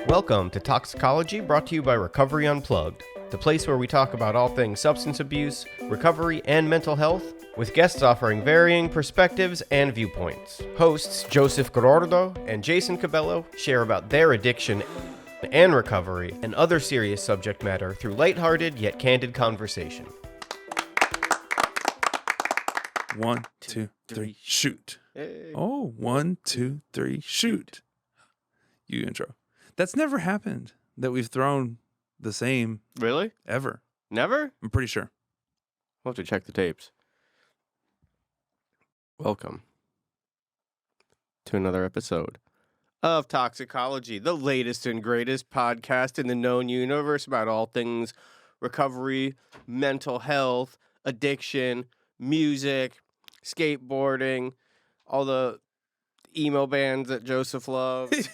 Welcome to Toxicology, brought to you by Recovery Unplugged, the place where we talk about all things substance abuse, recovery, and mental health, with guests offering varying perspectives and viewpoints. Hosts Joseph Gordo and Jason Cabello share about their addiction and recovery and other serious subject matter through lighthearted yet candid conversation. 1, 2, 3, shoot. Hey. Oh, 1, 2, 3, shoot. You intro. That's never happened that we've thrown the same Really? ever. Never? I'm pretty sure. We'll have to check the tapes. Welcome to another episode of Toxicology, the latest and greatest podcast in the known universe about all things recovery, mental health, addiction, music, skateboarding, all the emo bands that Joseph loves,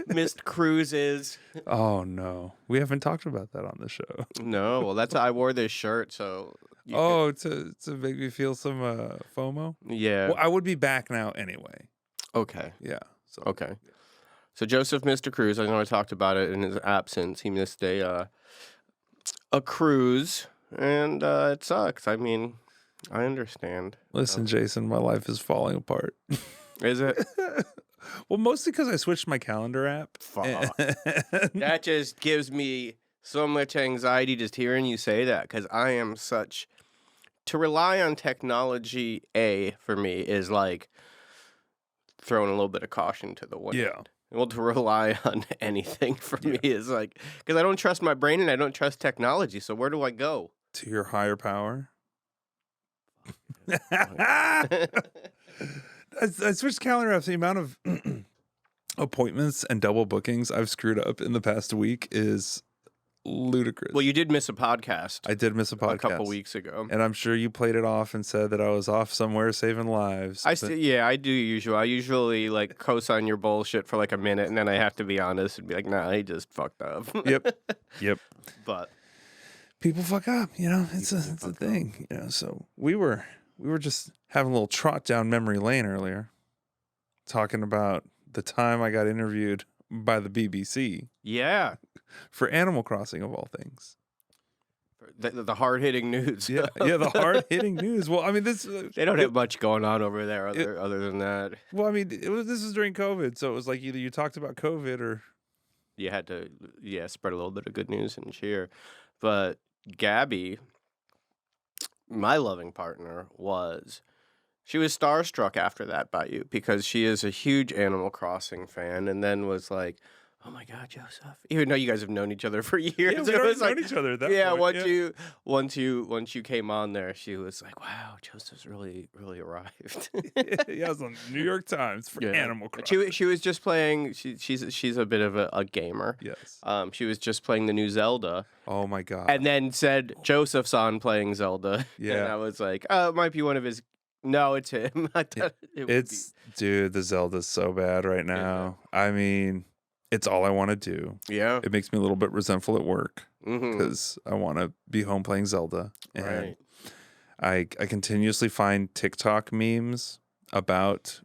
missed cruises. Oh, no. We haven't talked about that on the show. No, well, that's I wore this shirt, so. To make me feel some FOMO? Yeah. Well, I would be back now anyway. Okay. Yeah. So. Okay. So Joseph missed a cruise. I know I talked about it in his absence. He missed a cruise, and it sucks. I mean, I understand. Listen, Jason, my life is falling apart. Is it? Well, mostly because I switched my calendar app. Fuck. That just gives me so much anxiety just hearing you say that, because I am such... To rely on technology, for me, is like throwing a little bit of caution to the wind. Yeah. Well, to rely on anything for me is like... Because I don't trust my brain and I don't trust technology, so where do I go? To your higher power. I switched calendar apps. The amount of appointments and double bookings I've screwed up in the past week is ludicrous. Well, you did miss a podcast. I did miss a podcast A couple weeks ago. and I'm sure you played it off and said that I was off somewhere saving lives. I do usually. I usually like co-sign your bullshit for like a minute, and then I have to be honest and be like, nah, he just fucked up. Yep. But People fuck up, it's a thing, so we were just having a little trot down memory lane earlier, talking about the time I got interviewed by the BBC yeah, for Animal Crossing of all things. the hard-hitting news. Yeah, the hard-hitting news. Well, I mean, this They don't have much going on over there other than that. Well, I mean, this was during COVID, so it was like either you talked about COVID or You had to, spread a little bit of good news and cheer. But Gabby, my loving partner, she was starstruck after that by you, because she is a huge Animal Crossing fan, and then was like, oh my God, Joseph. Even though you guys have known each other for years. yeah, we already known each other at that point. Once you came on there, she was like, wow, Joseph's really, really arrived. Yeah, it was on New York Times for Animal Crossing. She was just playing, she's a bit of a gamer. Yes. She was just playing the new Zelda. Oh my God. And then said, Joseph's on playing Zelda. Yeah. And I was like, oh, it might be one of his... No, it's him. I thought Dude, the Zelda's so bad right now. Yeah. I mean... It's all I want to do. Yeah. It makes me a little bit resentful at work Mm-hmm. because I want to be home playing Zelda. And Right. I continuously find TikTok memes about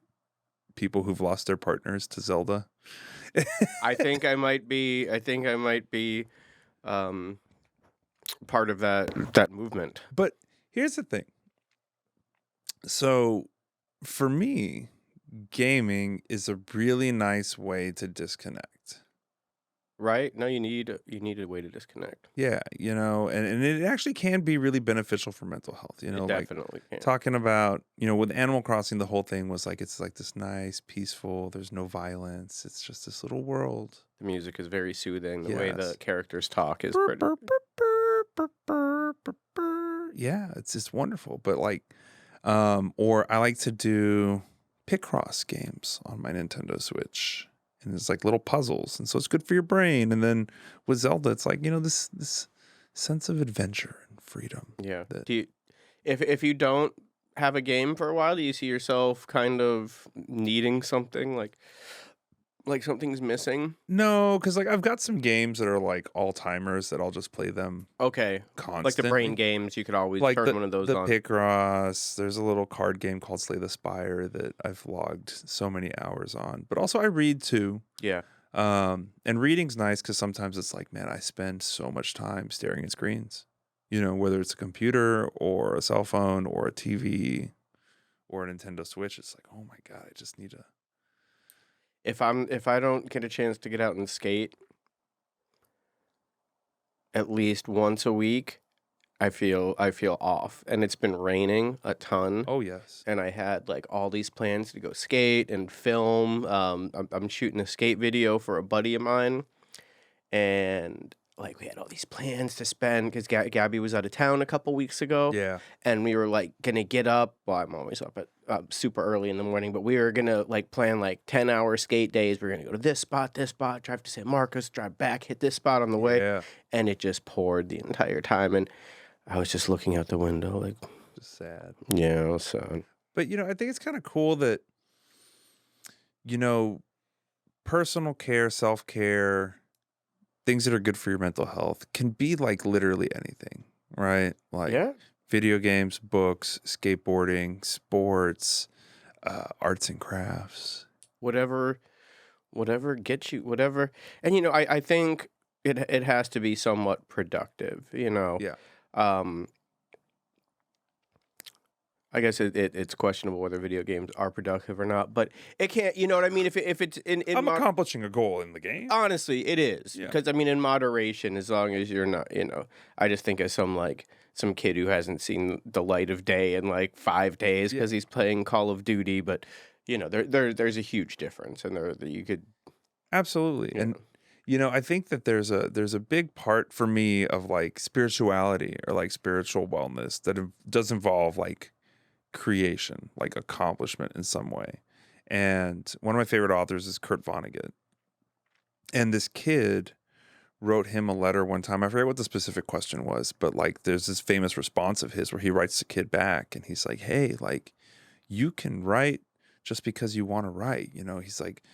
people who've lost their partners to Zelda. I think I might be part of that movement. But here's the thing. So for me, gaming is a really nice way to disconnect. Right? No, you need a way to disconnect. Yeah, and it actually can be really beneficial for mental health. It definitely can. Talking about, with Animal Crossing, the whole thing was like, it's like this nice, peaceful, there's no violence. It's just this little world. The music is very soothing. The way the characters talk is pretty. Yeah, it's just wonderful. But like, or I like to do Picross games on my Nintendo Switch. And it's like little puzzles. And so it's good for your brain. And then with Zelda, it's like, this sense of adventure and freedom. Yeah. If you don't have a game for a while, do you see yourself kind of needing something like something's missing? No, because like I've got some games that are like all timers that I'll just play them. Okay, constantly. Like the brain games, you could always like turn one of those on. The Picross. There's a little card game called Slay the Spire that I've logged so many hours on. But also I read too. Yeah. And reading's nice because sometimes it's like, man, I spend so much time staring at screens, you know, whether it's a computer or a cell phone or a TV or a Nintendo Switch. It's like, oh my God, I just need to. If I don't get a chance to get out and skate at least once a week, I feel off. And it's been raining a ton. Oh, yes. And I had like all these plans to go skate and film. I'm shooting a skate video for a buddy of mine, and like we had all these plans to spend because Gabby was out of town a couple weeks ago. Yeah. And we were like gonna get up. Well, I'm always up at super early in the morning, but we were gonna like plan like 10-hour skate days. We're gonna go to this spot, drive to San Marcos, drive back, hit this spot on the way. Yeah. And it just poured the entire time, and I was just looking out the window like, Just sad. yeah, it was sad. But, you know, I think it's kind of cool that, you know, personal care, self-care, things that are good for your mental health can be like literally anything, right? Like Yeah. video games, books, skateboarding, sports, arts and crafts. Whatever gets you, whatever. And, you know, I think it has to be somewhat productive, you know. Yeah. I guess it's questionable whether video games are productive or not, but it can't, you know what I mean? If it's in I'm accomplishing a goal in the game. honestly, it is. Yeah. Because, I mean, in moderation, as long as you're not, you know, I just think of some kid who hasn't seen the light of day in like 5 days because he's playing Call of Duty, but, you know, there's a huge difference, and you could. Absolutely. And, you know, I think that there's a big part for me of like spirituality or like spiritual wellness that does involve like creation, like accomplishment in some way. And one of my favorite authors is Kurt Vonnegut. And this kid wrote him a letter one time. I forget what the specific question was, but like there's this famous response of his where he writes the kid back and he's like, hey, like you can write just because you want to write. You know, he's like,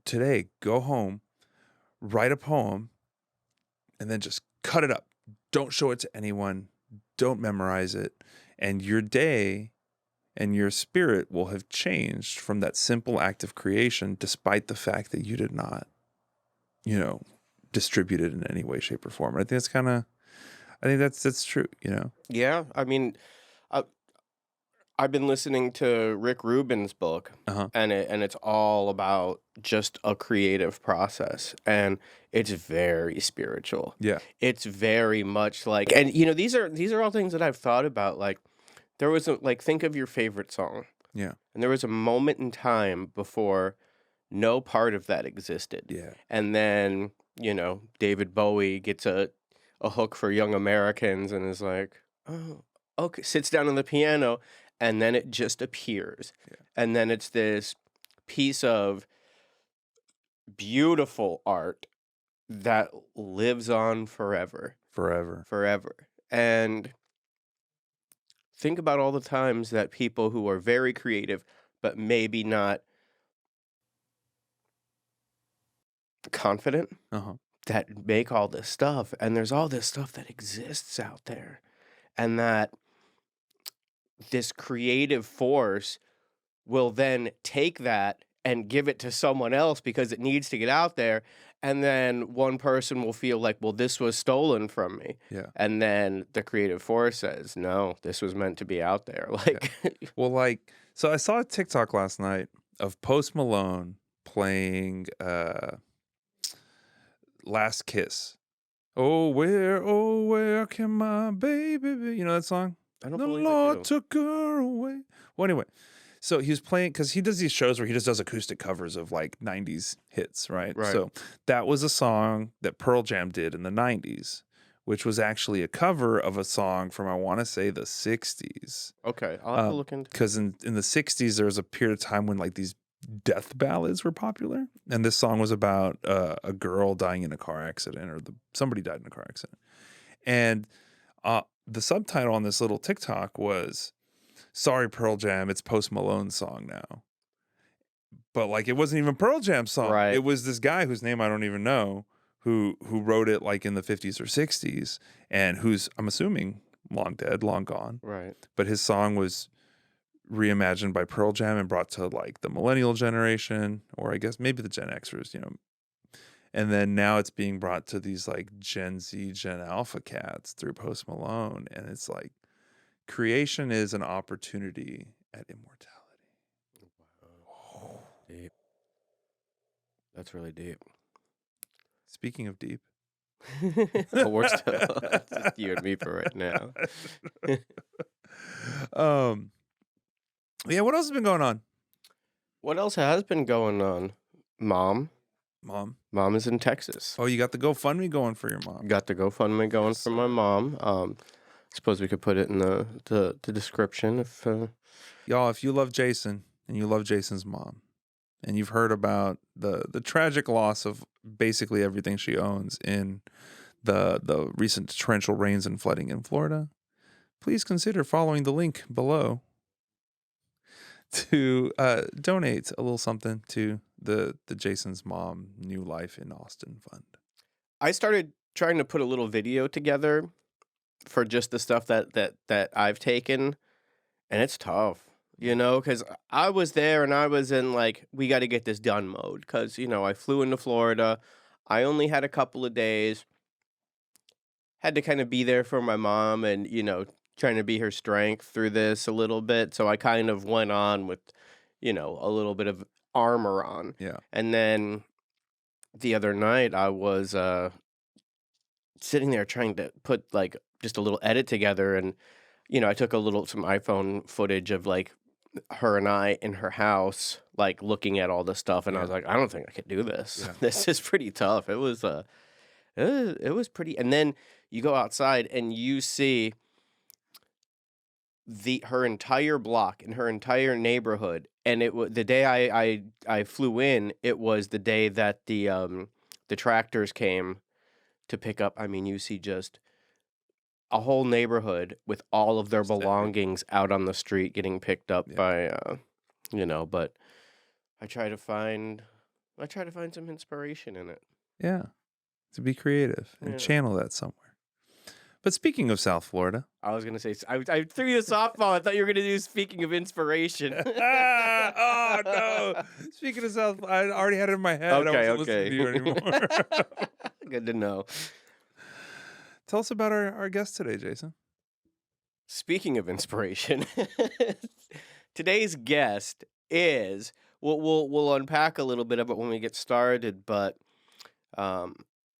today, go home, write a poem, and then just cut it up. Don't show it to anyone. Don't memorize it. And your day and your spirit will have changed from that simple act of creation, despite the fact that you did not, you know, distribute it in any way, shape, or form. And I think that's true, you know? Yeah, I mean, I've been listening to Rick Rubin's book, and it's all about just a creative process, and it's very spiritual. Yeah. It's very much like, and you know, these are all things that I've thought about. Like, there was think of your favorite song. Yeah. And there was a moment in time before no part of that existed. Yeah. And then, you know, David Bowie gets a hook for Young Americans and is like, oh, okay, sits down on the piano, and then it just appears. Yeah. And then it's this piece of beautiful art that lives on forever. Forever. And think about all the times that people who are very creative, but maybe not confident, that make all this stuff. And there's all this stuff that exists out there. And that this creative force will then take that and give it to someone else because it needs to get out there. And then one person will feel like, well, this was stolen from me. Yeah. And then the creative force says, no, this was meant to be out there. Like, well, like, so I saw a TikTok last night of Post Malone playing Last Kiss. Oh, where can my baby be? You know that song? I don't The believe I Lord do. took her away. Well, anyway, so he was playing, because he does these shows where he just does acoustic covers of like 90s hits, right? Right. So that was a song that Pearl Jam did in the 90s, which was actually a cover of a song from, I want to say, the 60s. Okay, I'll have to look into. Because in the 60s, there was a period of time when like these death ballads were popular. And this song was about a girl dying in a car accident, or somebody died in a car accident. And the subtitle on this little TikTok was, sorry, Pearl Jam, it's Post Malone's song now. But like, it wasn't even Pearl Jam's song. Right. It was this guy whose name I don't even know, who wrote it like in the 50s or 60s, and who's, I'm assuming, long dead, long gone. Right. But his song was reimagined by Pearl Jam and brought to like the millennial generation, or I guess maybe the Gen Xers, you know, And then now it's being brought to these like Gen Z, Gen Alpha cats through Post Malone. And it's like creation is an opportunity at immortality. Wow. Deep. That's really deep. Speaking of deep. But we're still it's just you and me for right now. Yeah, what else has been going on? What else has been going on? Mom is in Texas. Oh, you got the GoFundMe going for your mom. Got the GoFundMe going for my mom. Suppose we could put it in the description if Y'all, if you love Jason and you love Jason's mom, and you've heard about the tragic loss of basically everything she owns in the recent torrential rains and flooding in Florida, please consider following the link below to donate a little something to the Jason's Mom New Life in Austin Fund. I started trying to put a little video together for just the stuff that I've taken, and it's tough, because I was there and I was in like, we got to get this done mode because, I flew into Florida. I only had a couple of days, had to kind of be there for my mom and, trying to be her strength through this a little bit. So I kind of went on with, a little bit of armor on. Yeah. And then the other night I was sitting there trying to put like just a little edit together. And, I took some iPhone footage of like her and I in her house, like looking at all the stuff. And I was like, I don't think I could do this. Yeah. This is pretty tough. It was pretty. And then you go outside and you see her entire block and her entire neighborhood, and it was the day I flew in. It was the day that the tractors came to pick up. I mean, you see just a whole neighborhood with all of their belongings out on the street getting picked up by But I try to find some inspiration in it. Yeah, to be creative and channel that somewhere. But speaking of South Florida, I was gonna say I threw you a softball. I thought you were gonna do speaking of inspiration. Oh no! Speaking of South, I already had it in my head. Okay, I wasn't listening to you anymore. Good to know. Tell us about our guest today, Jason. Speaking of inspiration, today's guest is we'll unpack a little bit of it when we get started. But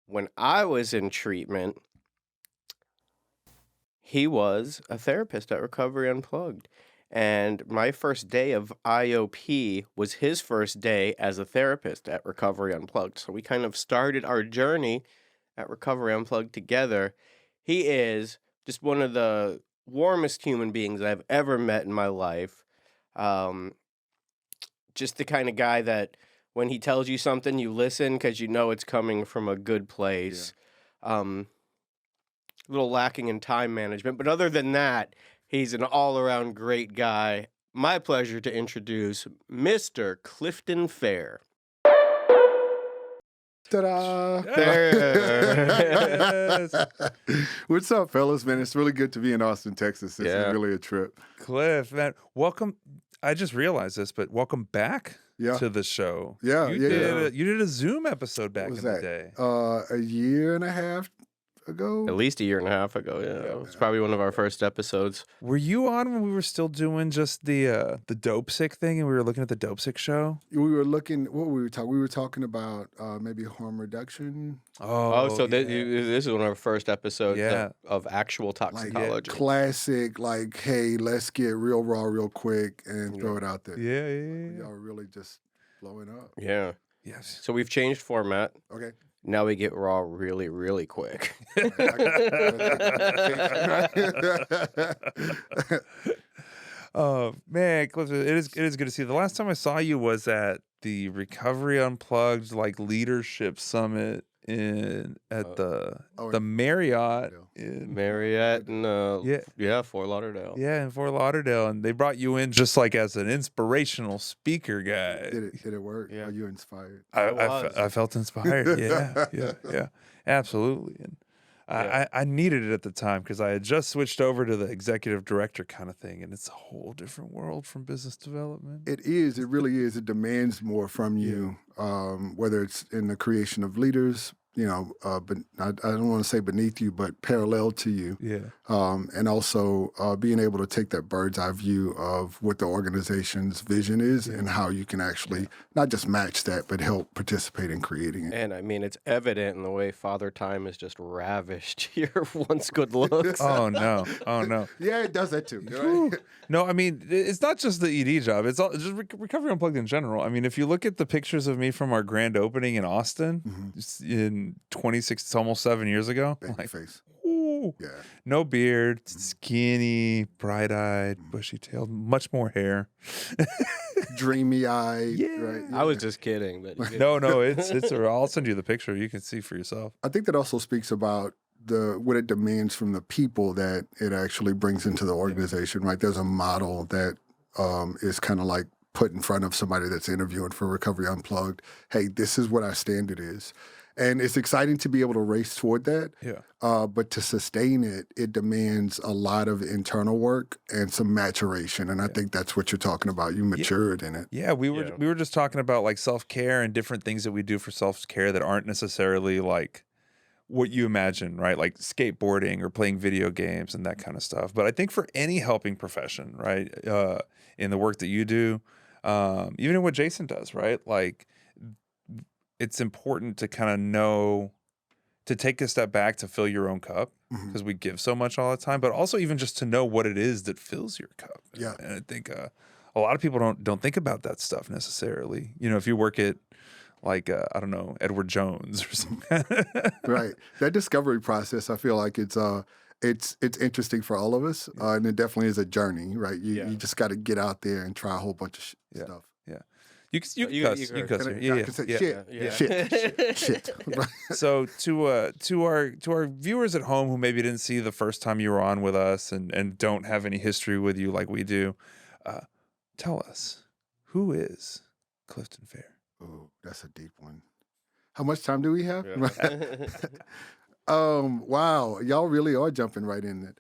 when I was in treatment, he was a therapist at Recovery Unplugged. And my first day of IOP was his first day as a therapist at Recovery Unplugged. So we kind of started our journey at Recovery Unplugged together. He is just one of the warmest human beings I've ever met in my life. Just the kind of guy that when he tells you something, you listen because you know it's coming from a good place. Yeah. A little lacking in time management, but other than that, he's an all-around great guy. My pleasure to introduce Mr. Klifton Fehr. Ta-da! Yes. What's up, fellas? Man, it's really good to be in Austin, Texas. This is really a trip. Cliff, man, welcome. I just realized this, but welcome back to the show. Yeah, you did a Zoom episode back in the day. A year and a half ago? At least a year and a half ago, yeah. It's probably one of our first episodes. Were you on when we were still doing just the Dope Sick thing and we were looking at the Dope Sick show? We were looking, what were we talking? We were talking about maybe harm reduction. So this is one of our first episodes of actual toxicology. Like, classic, like, hey, let's get real raw real quick and throw it out there. Yeah. Y'all really just blowing up. Yeah. Yes. So we've changed format. Okay. Now we get raw really, really quick. Oh man, Cliff, it is good to see you. The last time I saw you was at the Recovery Unplugged leadership summit at the Marriott in Fort Lauderdale. Yeah, in Fort Lauderdale, and they brought you in just like as an inspirational speaker guy. Did it work? Yeah. Are you inspired? I felt inspired. Yeah, absolutely. And I needed it at the time because I had just switched over to the executive director kind of thing, and it's a whole different world from business development. It is. It really is. It demands more from you, whether it's in the creation of leaders, but I don't want to say beneath you, but parallel to you. Yeah. And also being able to take that bird's eye view of what the organization's vision is and how you can actually not just match that, but help participate in creating it. And I mean, it's evident in the way Father Time has just ravished your once good looks. Oh no. Yeah, it does that too. Right? No, I mean, it's not just the ED job. It's just Recovery Unplugged in general. I mean, if you look at the pictures of me from our grand opening in Austin in 26, it's almost 7 years ago. Baby face. Ooh, Yeah. no beard, skinny, bright-eyed, bushy-tailed, much more hair. Dreamy eyed. Yeah. Right? I was just kidding, but No, it's. I'll send you the picture. You can see for yourself. I think that also speaks about what it demands from the people that it actually brings into the organization, right? There's a model that is kind of like put in front of somebody that's interviewing for Recovery Unplugged. Hey, this is what our standard is. And it's exciting to be able to race toward that. Yeah. But to sustain it, it demands a lot of internal work and some maturation. And I think that's what you're talking about. You matured in it. Yeah, we were just talking about like self-care and different things that we do for self-care that aren't necessarily like what you imagine, right? Like skateboarding or playing video games and that kind of stuff. But I think for any helping profession, right, in the work that you do, even in what Jason does, right, like it's important to kind of know to take a step back to fill your own cup because we give so much all the time, but also even just to know what it is that fills your cup. Yeah. And I think a lot of people don't think about that stuff necessarily. You know, if you work at like, I don't know, Edward Jones or something. Right. That discovery process, I feel like it's interesting for all of us. And it definitely is a journey, right? You just got to get out there and try a whole bunch of stuff. Yeah. You can cuss. You can cuss here. I can say shit. Right. So to our viewers at home who maybe didn't see the first time you were on with us and don't have any history with you like we do, tell us, who is Klifton Fehr? Oh, that's a deep one. How much time do we have? Yeah. Wow, y'all really are jumping right in it.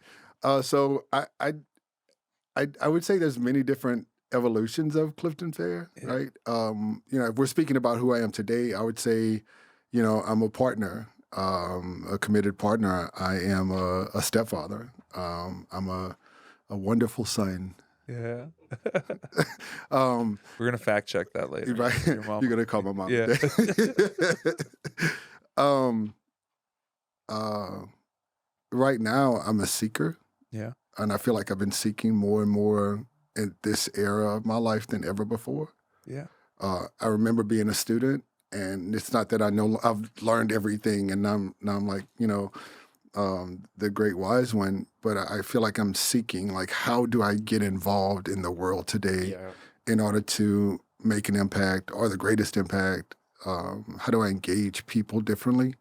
So I would say there's many different evolutions of Klifton Fehr, right? If we're speaking about who I am today, I would say, I'm a partner, a committed partner. I am a stepfather. I'm a wonderful son. Yeah. We're gonna fact check that later. Right? You're gonna call my mom. Yeah. Right now, I'm a seeker. Yeah. And I feel like I've been seeking more and more in this era of my life than ever before. Yeah. I remember being a student, and it's not that I know I've learned everything, and now I'm like, the great wise one, but I feel like I'm seeking, like, how do I get involved in the world today in order to make an impact or the greatest impact? How do I engage people differently?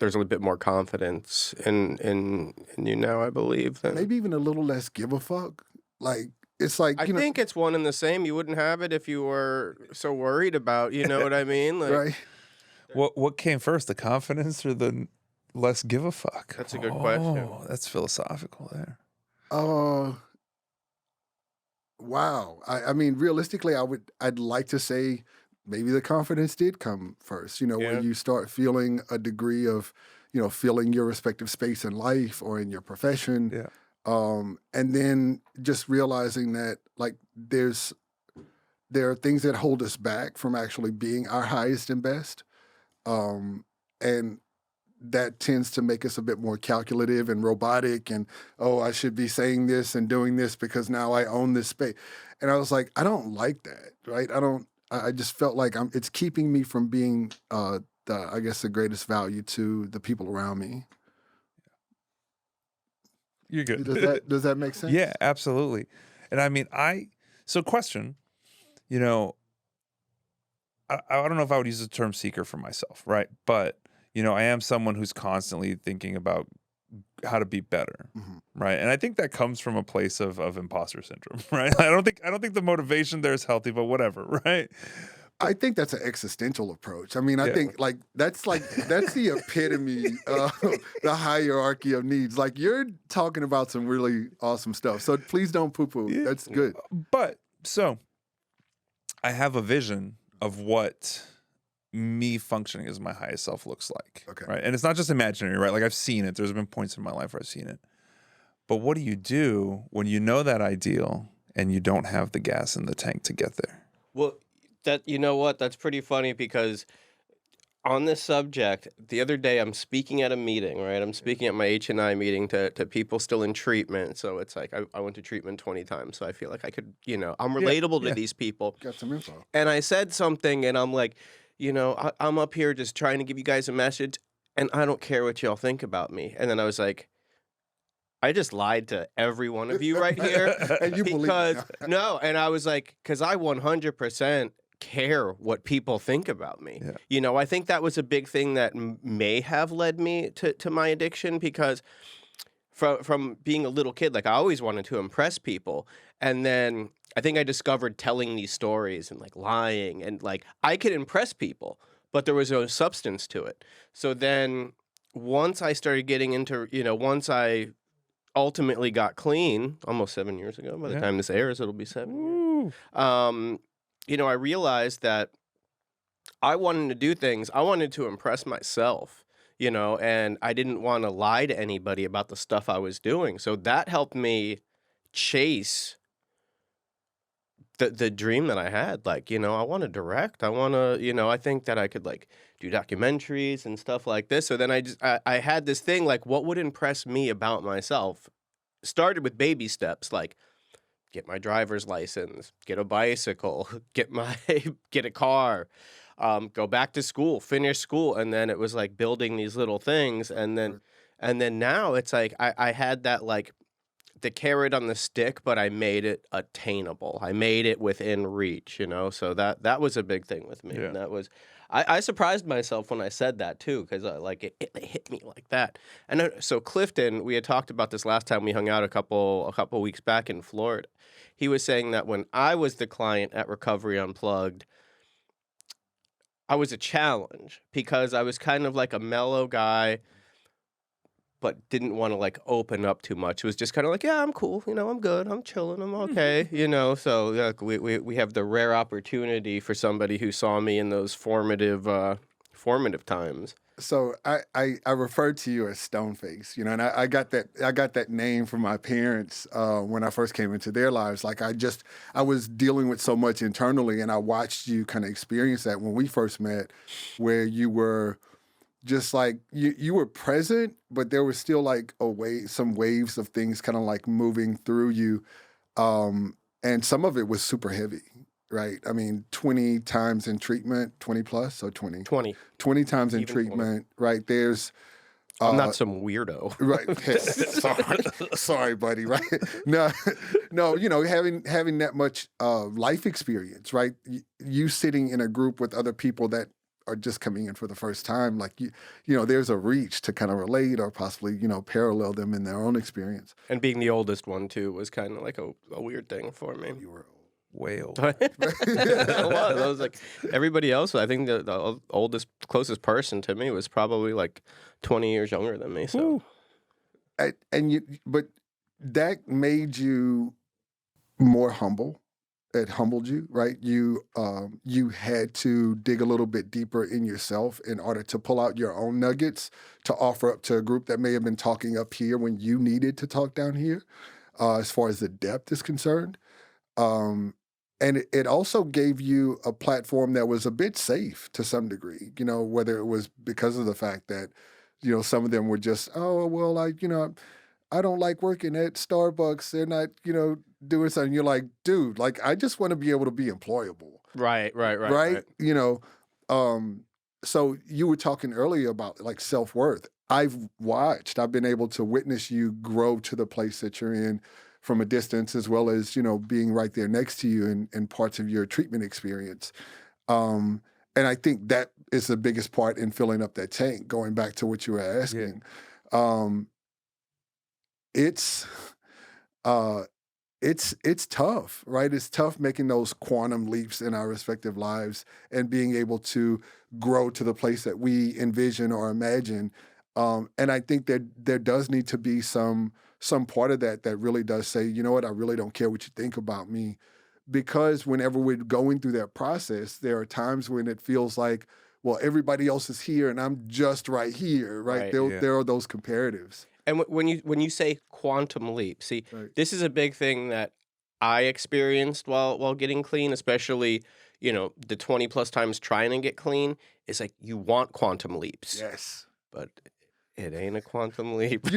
There's a little bit more confidence in you now, I believe. Maybe even a little less give a fuck. Like, it's like, I think it's one and the same. You wouldn't have it if you were so worried about, you know what I mean? Like, right? What came first, the confidence or the less give a fuck? That's a good question. Oh, that's philosophical there. Wow. I mean, realistically, I'd like to say maybe the confidence did come first, when you start feeling a degree of, feeling your respective space in life or in your profession. Yeah. And then just realizing that, like, there are things that hold us back from actually being our highest and best. And that tends to make us a bit more calculative and robotic and, I should be saying this and doing this because now I own this space. And I was like, I don't like that, right? I just felt like it's keeping me from being, the greatest value to the people around me. You're good. Does that make sense? Yeah, absolutely. And I mean, so question, I don't know if I would use the term seeker for myself, right? But, I am someone who's constantly thinking about how to be better, right? And I think that comes from a place of imposter syndrome, right? I don't think the motivation there is healthy, but whatever, right? I think that's an existential approach. I mean, I think that's the epitome of the hierarchy of needs. Like, you're talking about some really awesome stuff. So please don't poo-poo. Yeah. That's good. But so I have a vision of what me functioning as my highest self looks like. Okay. Right. And it's not just imaginary, right? Like, I've seen it. There's been points in my life where I've seen it. But what do you do when you know that ideal and you don't have the gas in the tank to get there? Well, you know what? That's pretty funny, because on this subject, the other day I'm speaking at a meeting, right? I'm speaking at my H&I meeting to people still in treatment. So it's like I went to treatment 20 times. So I feel like I could, I'm relatable to these people. Got some info. And I said something, and I'm like, I'm up here just trying to give you guys a message, and I don't care what y'all think about me. And then I was like, I just lied to every one of you right here. And you believe me. No, and I was like, because I 100% care what people think about me. Yeah. I think that was a big thing that may have led me to my addiction, because from being a little kid, like, I always wanted to impress people. And then I think I discovered telling these stories and like lying, and like I could impress people, but there was no substance to it. So then once I started getting into, once I ultimately got clean almost 7 years ago. By the time this airs, it'll be 7 years. I realized that I wanted to do things. I wanted to impress myself, and I didn't want to lie to anybody about the stuff I was doing. So that helped me chase the dream that I had. Like, I want to direct. I want to, I think that I could like do documentaries and stuff like this. So then I had this thing, like, what would impress me about myself? Started with baby steps, like get my driver's license, get a bicycle, get a car, go back to school, finish school. And then it was like building these little things. And then now it's like, I had that, like, the carrot on the stick, but I made it attainable. I made it within reach, so that was a big thing with me. Yeah. And that was, I surprised myself when I said that too, because it hit me like that. And so Klifton, we had talked about this last time we hung out a couple weeks back in Florida. He was saying that when I was the client at Recovery Unplugged, I was a challenge, because I was kind of like a mellow guy, but didn't want to like open up too much. It was just kind of like, yeah, I'm cool, I'm good, I'm chilling, I'm okay, So we have the rare opportunity for somebody who saw me in those formative times. So I referred to you as Stoneface, and I got that name from my parents when I first came into their lives. Like, I was dealing with so much internally, and I watched you kind of experience that when we first met, where you were just like you were present, but there was still like some waves of things kind of like moving through you, and some of it was super heavy, right? I mean, 20 times in treatment, 20 plus, so 20 times in treatment, 20. Right? There's I'm not some weirdo, right? Sorry, buddy. Right? No, having that much life experience, right? You sitting in a group with other people that are just coming in for the first time, like there's a reach to kind of relate or possibly parallel them in their own experience. And being the oldest one too was kind of like a weird thing for me. You were way old. I was like everybody else. I think the oldest, closest person to me was probably like 20 years younger than me. So, but that made you more humble. It humbled you, right? You had to dig a little bit deeper in yourself in order to pull out your own nuggets to offer up to a group that may have been talking up here when you needed to talk down here, as far as the depth is concerned. And it also gave you a platform that was a bit safe to some degree, whether it was because of the fact that, some of them were just, oh, well, I don't like working at Starbucks. They're not, doing something. You're like, dude, like, I just want to be able to be employable. Right. So you were talking earlier about like self-worth. I've been able to witness you grow to the place that you're in from a distance, as well as, being right there next to you in parts of your treatment experience. And I think that is the biggest part in filling up that tank, going back to what you were asking. It's it's tough, right? It's tough making those quantum leaps in our respective lives and being able to grow to the place that we envision or imagine. And I think that there does need to be some part of that really does say, you know what, I really don't care what you think about me. Because whenever we're going through that process, there are times when it feels like, well, everybody else is here and I'm just right here, right? Right. There are those comparatives. And when you say quantum leap, see, Right. this is a big thing that I experienced while getting clean, especially, the 20 plus times trying to get clean. It's like you want quantum leaps, Yes. but it ain't a quantum leap. But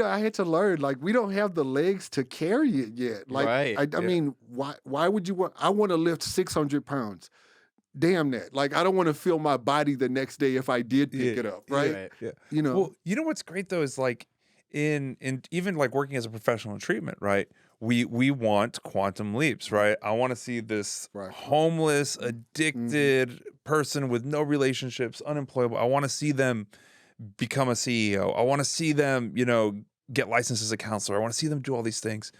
I had to learn, like, we don't have the legs to carry it yet. Like, Right. I mean, why would you want, I want to lift 600 pounds. Damn that. Like, I don't want to feel my body the next day if I did pick it up, right? Yeah. Well, you know what's great though is like in even like working as a professional in treatment, right? We want quantum leaps, right? I want to see this homeless, addicted person with no relationships, unemployable. I want to see them become a CEO. I want to see them, get licensed as a counselor. I want to see them do all these things.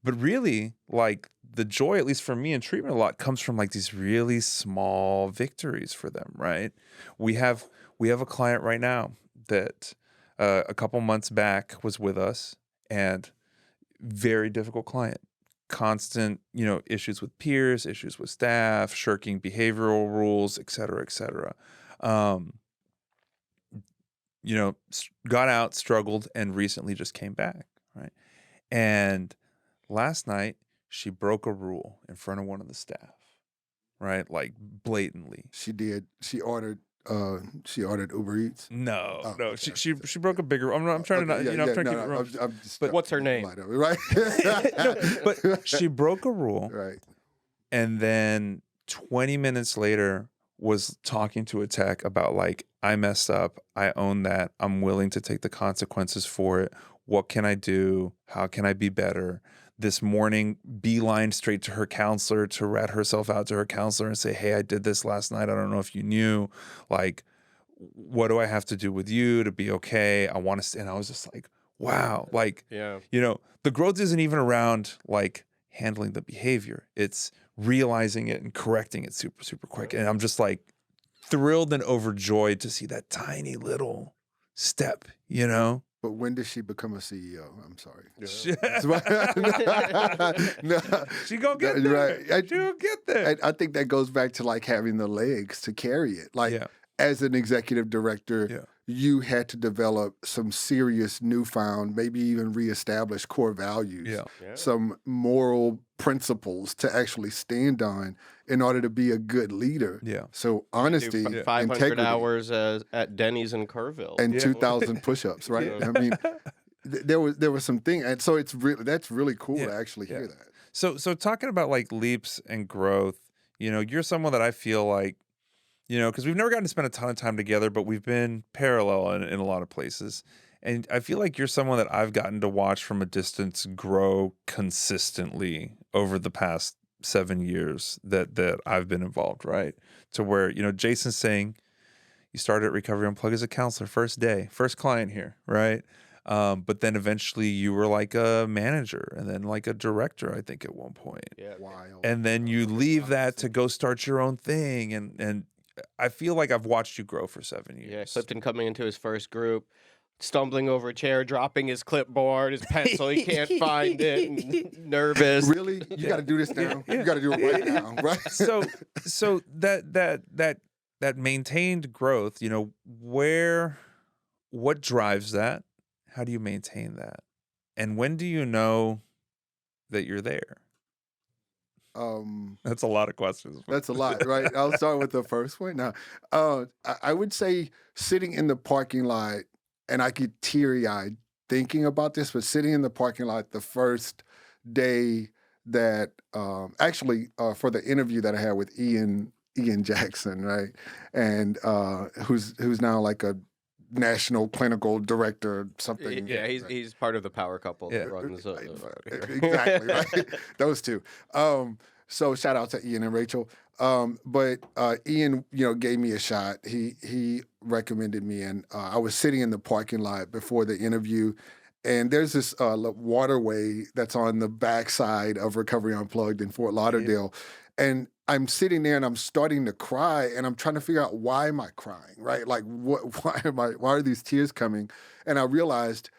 But really, like the joy, at least for me in treatment a lot, comes from like these really small victories for them, right? We have a client right now that a couple months back was with us, and very difficult client. Constant, issues with peers, issues with staff, shirking behavioral rules, et cetera, et cetera. Got out, struggled, and recently just came back, right? And last night, she broke a rule in front of one of the staff, right? Like blatantly. she did. She ordered Uber Eats. No, Oh, no. okay. She broke a bigger. I'm trying to not. Yeah, I'm trying to keep no, it wrong. I'm just, But what's her name? Right. No, but she broke a rule, Right. and then 20 minutes later was talking to a tech about like, I messed up. I own that. I'm willing to take the consequences for it. What can I do? How can I be better? This morning, beeline straight to her counselor to rat herself out to her counselor and say, hey, I did this last night. I don't know if you knew. Like, what do I have to do with you to be okay? I want to, and I was just like, wow. Like, the growth isn't even around like handling the behavior. It's realizing it and correcting it super, super quick. And I'm just like thrilled and overjoyed to see that tiny little step, But when does she become a CEO? I'm sorry. No, she gonna get there. Right. She gonna get there. I think that goes back to like having the legs to carry it. Like as an executive director, you had to develop some serious newfound, maybe even reestablish core values, some moral principles to actually stand on in order to be a good leader. Yeah. So honesty, 500 integrity, hours at Denny's in Kerrville, and 2,000 push-ups. Right. I mean, there was some thing, and so that's really cool to actually hear that. So talking about like leaps and growth, you're someone that I feel like, because we've never gotten to spend a ton of time together, but we've been parallel in a lot of places. And I feel like you're someone that I've gotten to watch from a distance grow consistently over the past 7 years that I've been involved, right? To where, Jason's saying you started at Recovery Unplugged as a counselor, first day, first client here, right? But then eventually you were like a manager and then like a director, I think, at one point. Yeah. Wild. And then you leave that to go start your own thing. And I feel like I've watched you grow for 7 years. Yeah, Klifton coming into his first group, stumbling over a chair, dropping his clipboard, his pencil, he can't find it, and nervous. Really? You got to do this now. You got to do it right now, right? So that maintained growth, what drives that? How do you maintain that? And when do you know that you're there? That's a lot of questions. That's a lot, right? I'll start with the first one. Now, I would say sitting in the parking lot, and I get teary-eyed thinking about this, but sitting in the parking lot the first day that, for the interview that I had with Ian Jackson, right? And who's now like a national clinical director, something. Yeah, he's part of the power couple that runs exactly, right? Those two. So shout out to Ian and Rachel. But Ian, gave me a shot. He recommended me, and I was sitting in the parking lot before the interview, And there's this waterway that's on the backside of Recovery Unplugged in Fort Lauderdale. And I'm sitting there and I'm starting to cry and I'm trying to figure out, why am I crying, right? Like, why are these tears coming? And I realized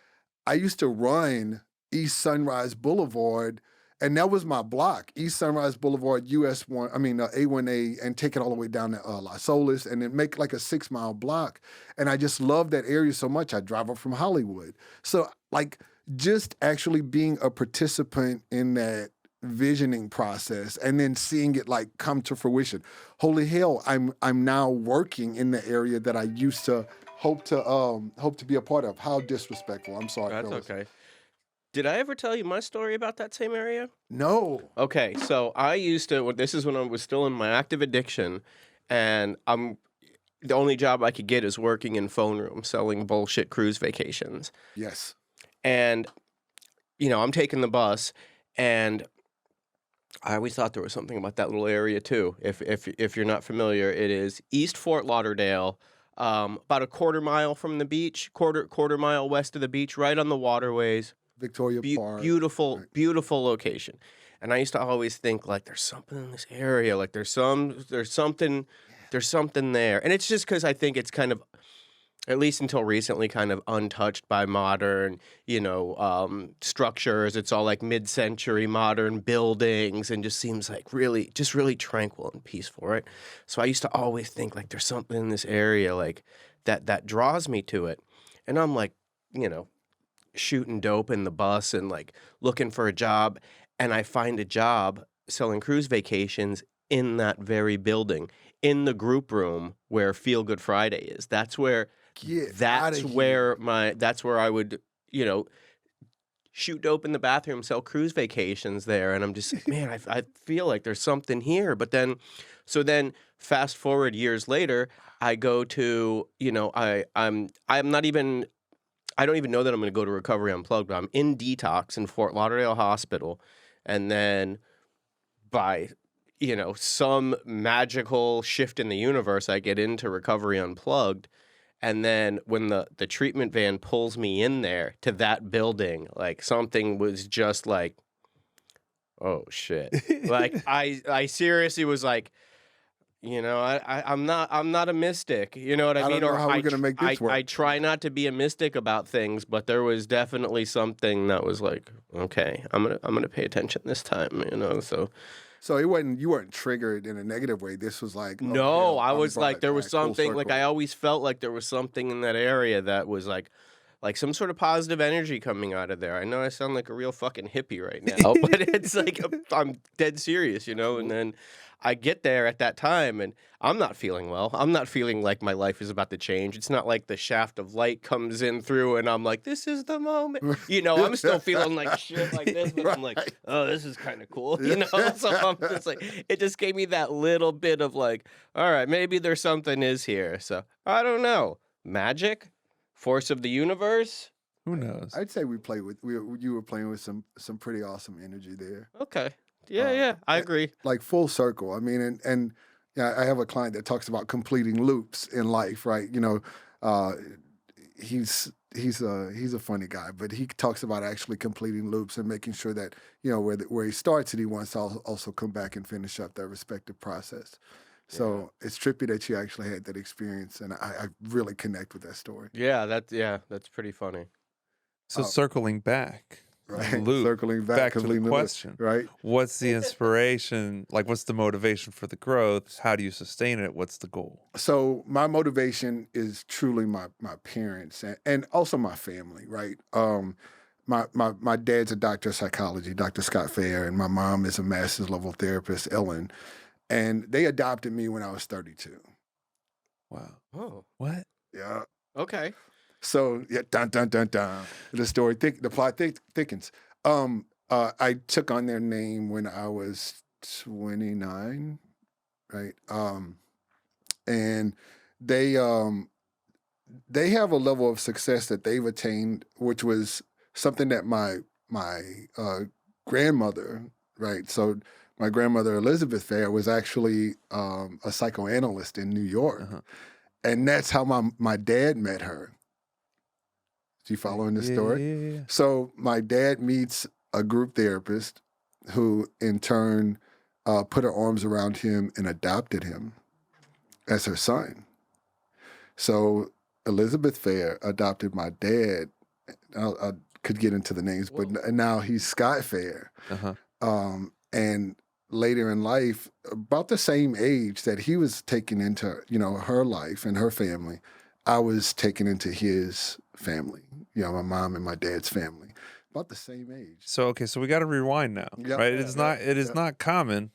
I used to run East Sunrise Boulevard, and that was my block, East Sunrise Boulevard, A1A, and take it all the way down to Las Olas, and then make like a 6-mile block. And I just love that area so much. I drive up from Hollywood. So like, just actually being a participant in that visioning process and then seeing it like come to fruition. Holy hell, I'm now working in the area that I used to hope to be a part of. How disrespectful. I'm sorry. That's fellas. okay. Did I ever tell you my story about that same area? No. Okay, so I used to, this is when I was still in my active addiction, and the only job I could get is working in phone rooms selling bullshit cruise vacations. Yes. And, I'm taking the bus, and I always thought there was something about that little area too. If you're not familiar, it is East Fort Lauderdale, about a quarter mile from the beach, quarter mile west of the beach, right on the waterways. Victoria Park. Beautiful, Right. beautiful location. And I used to always think like, there's something in this area, like there's something there. And it's just because I think it's kind of, at least until recently, kind of untouched by modern, structures. It's all like mid-century modern buildings, and just seems like really tranquil and peaceful, right? So I used to always think like, there's something in this area like that draws me to it. And I'm like, shooting dope in the bus and like looking for a job, and I find a job selling cruise vacations in that very building, in the group room where Feel Good Friday is. That's where that's where I would, shoot dope in the bathroom, sell cruise vacations there, and I'm just like, man, I feel like there's something here. But then fast forward years later, I go to, I don't even know that I'm going to go to Recovery Unplugged, but I'm in detox in Fort Lauderdale Hospital. And then by, some magical shift in the universe, I get into Recovery Unplugged. And then when the treatment van pulls me in there to that building, like something was just like, oh shit. Like I seriously was like, I'm not a mystic. You know what I mean? Don't know how we're gonna make this work. I try not to be a mystic about things, but there was definitely something that was like, okay, I'm gonna pay attention this time. So you weren't triggered in a negative way. This was like, no, I was like, there was something like, I always felt like there was something in that area that was like some sort of positive energy coming out of there. I know I sound like a real fucking hippie right now, but it's like, I'm dead serious, And then I get there at that time and I'm not feeling well. I'm not feeling like my life is about to change. It's not like the shaft of light comes in through and I'm like, this is the moment. I'm still feeling like shit like this, but I'm like, oh, this is kind of cool. So I'm just like, it just gave me that little bit of like, all right, maybe there's something is here. So I don't know. Magic? Force of the universe? Who knows? I'd say you were playing with some pretty awesome energy there. Okay. Yeah, I agree. Like full circle. I mean, and I have a client that talks about completing loops in life, right? He's a funny guy, but he talks about actually completing loops and making sure that where he starts it, he wants to also come back and finish up that respective process. So it's trippy that you actually had that experience, and I really connect with that story. Yeah, that's pretty funny. So circling back. Right. Loop, circling back to the question, right? What's the inspiration? Like, what's the motivation for the growth? How do you sustain it? What's the goal? So my motivation is truly my parents and also my family, right? My dad's a doctor of psychology, Dr. Scott Fehr, and my mom is a master's level therapist, Ellen, and they adopted me when I was 32. Wow. Oh. What? Yeah. Okay. So dun dun dun dun. The story the plot thickens. I took on their name when I was 29, right? And they have a level of success that they've attained, which was something that my grandmother, right? So my grandmother Elizabeth Fehr was actually a psychoanalyst in New York, and that's how my dad met her. You following this Yeah, story? yeah. So my dad meets a group therapist who in turn put her arms around him and adopted him as her son. So Elizabeth Fehr adopted my dad. I could get into the names, but now he's Scott Fehr. And later in life, about the same age that he was taken into, her life and her family, I was taken into his family, my mom and my dad's family, about the same age. So we got to rewind now, right? It is not common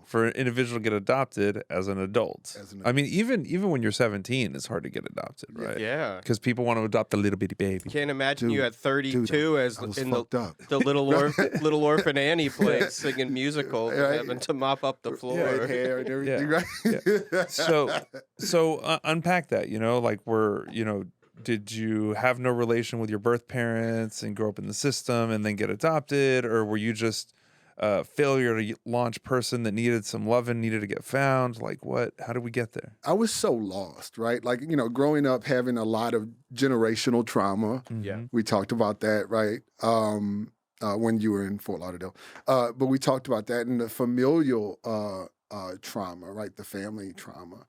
for an individual to get adopted as an adult. I mean, even when you're 17, it's hard to get adopted, right? Yeah. Because people want to adopt a little bitty baby. Can't imagine you at 32 as in the little orphan Annie place singing musicals and having to mop up the floor. Red hair and everything, right? So unpack that, did you have no relation with your birth parents and grow up in the system and then get adopted? Or were you just a failure to launch person that needed some loving, needed to get found? Like what? How did we get there? I was so lost, right? Like, growing up having a lot of generational trauma. Yeah. We talked about that, right? When you were in Fort Lauderdale. But we talked about that and the familial trauma, right? The family trauma.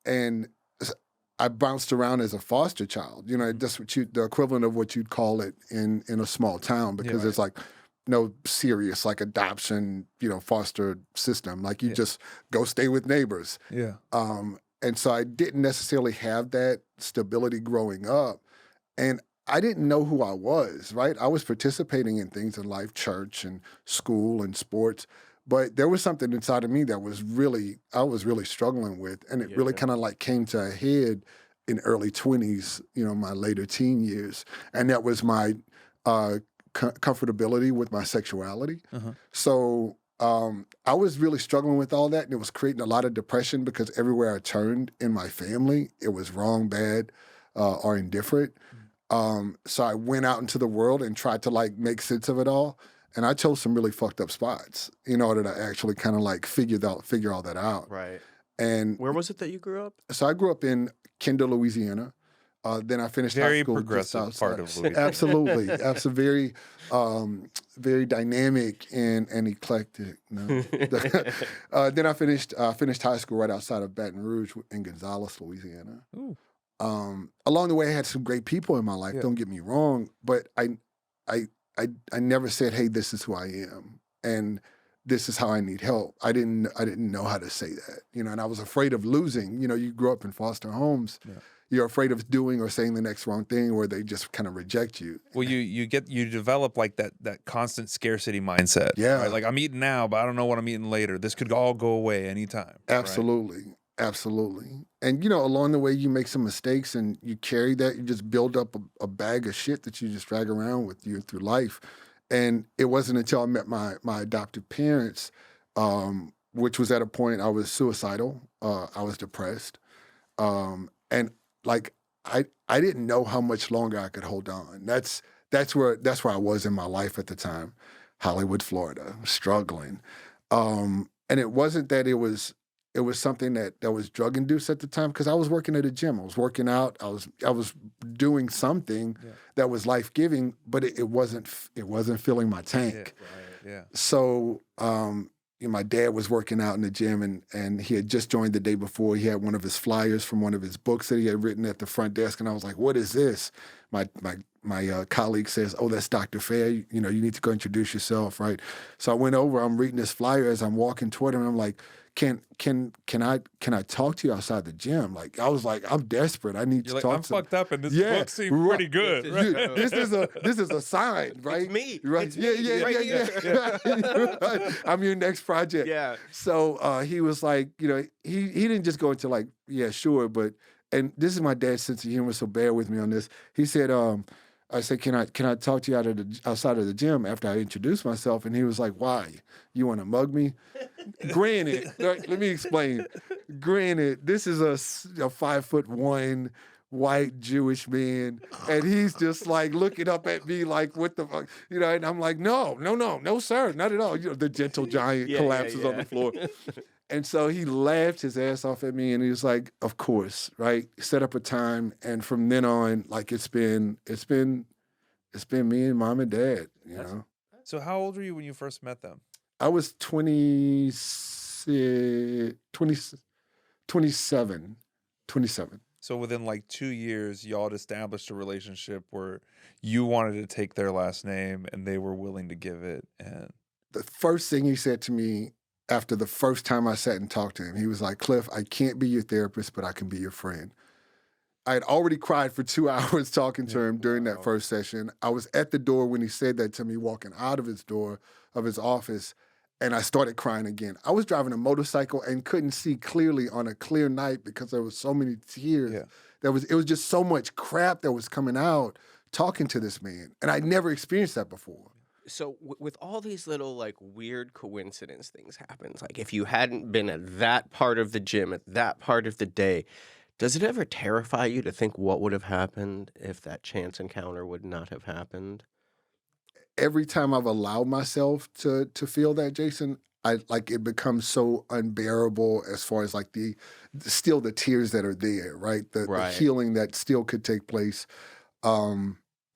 And I bounced around as a foster child, just the equivalent of what you'd call it in a small town, because there's like no serious like adoption, foster system. Like you just go stay with neighbors. Yeah. And so I didn't necessarily have that stability growing up. And I didn't know who I was, right? I was participating in things in life, church and school and sports. But there was something inside of me that I was really struggling with. And it really kind of like came to a head in early 20s, my later teen years. And that was my comfortability with my sexuality. So I was really struggling with all that. And it was creating a lot of depression because everywhere I turned in my family, it was wrong, bad, or indifferent. So I went out into the world and tried to like make sense of it all. And I chose some really fucked up spots in order to actually kind of like figure all that out. Right. And where was it that you grew up? So I grew up in Kendall, Louisiana. Then I finished high school. Very progressive part of Louisiana. Absolutely. Absolutely. Very dynamic and eclectic. No. Then I finished high school right outside of Baton Rouge in Gonzales, Louisiana. Ooh. Along the way, I had some great people in my life. Don't get me wrong, but I never said, "Hey, this is who I am," and this is how I need help. I didn't know how to say that, and I was afraid of losing. You grew up in foster homes. Yeah. You're afraid of doing or saying the next wrong thing, where they just kind of reject you. Well, you develop like that constant scarcity mindset. Yeah, right? Like I'm eating now, but I don't know what I'm eating later. This could all go away anytime. Absolutely. Right? Absolutely. And, along the way, you make some mistakes and you carry that. You just build up a bag of shit that you just drag around with you through life. And it wasn't until I met my adoptive parents, which was at a point I was suicidal. I was depressed. And like, I didn't know how much longer I could hold on. That's where I was in my life at the time. Hollywood, Florida, struggling. And it wasn't that it was something that was drug induced at the time, because I was working at a gym. I was working out. I was doing something that was life giving, but it wasn't filling my tank. Yeah. So my dad was working out in the gym, and he had just joined the day before. He had one of his flyers from one of his books that he had written at the front desk, and I was like, "What is this?" My colleague says, "Oh, that's Dr. Fehr. You need to go introduce yourself, right?" So I went over. I'm reading this flyer as I'm walking toward him. And I'm like, Can I talk to you outside the gym? Like, I was like, I'm desperate. I need to talk to you. I'm fucked up, and this book seems pretty good. Right? This is a sign, right? It's me. Right? It's me. Yeah. I'm your next project. Yeah. So he was like, he didn't just go into like, yeah, sure, but, and this is my dad's sense of humor, so bear with me on this. He said, I said, can I talk to you outside of the gym after I introduced myself? And he was like, why? You want to mug me? Granted, let me explain. Granted, this is a 5'1" white Jewish man, and he's just like looking up at me like, what the fuck? And I'm like, no, sir, not at all. The gentle giant collapses on the floor. And so he laughed his ass off at me, and he was like, "Of course, right? Set up a time." And from then on, like it's been me and mom and dad. You know. So how old were you when you first met them? I was 27. So within like 2 years, y'all had established a relationship where you wanted to take their last name and they were willing to give it. And The first thing he said to me after the first time I sat and talked to him, he was like, "Cliff, I can't be your therapist, but I can be your friend." I had already cried for 2 hours talking to him during that first session. I was at the door when he said that to me, walking out of his door of his office, and I started crying again. I was driving a motorcycle and couldn't see clearly on a clear night because there was so many tears. Yeah. It was just so much crap that was coming out talking to this man, and I'd never experienced that before. So with all these little like weird coincidence things happens, like if you hadn't been at that part of the gym at that part of the day, does it ever terrify you to think what would have happened if that chance encounter would not have happened? Every time I've allowed myself to feel that, Jason, it becomes so unbearable as far as like the tears that are there, right? The Right. healing that still could take place.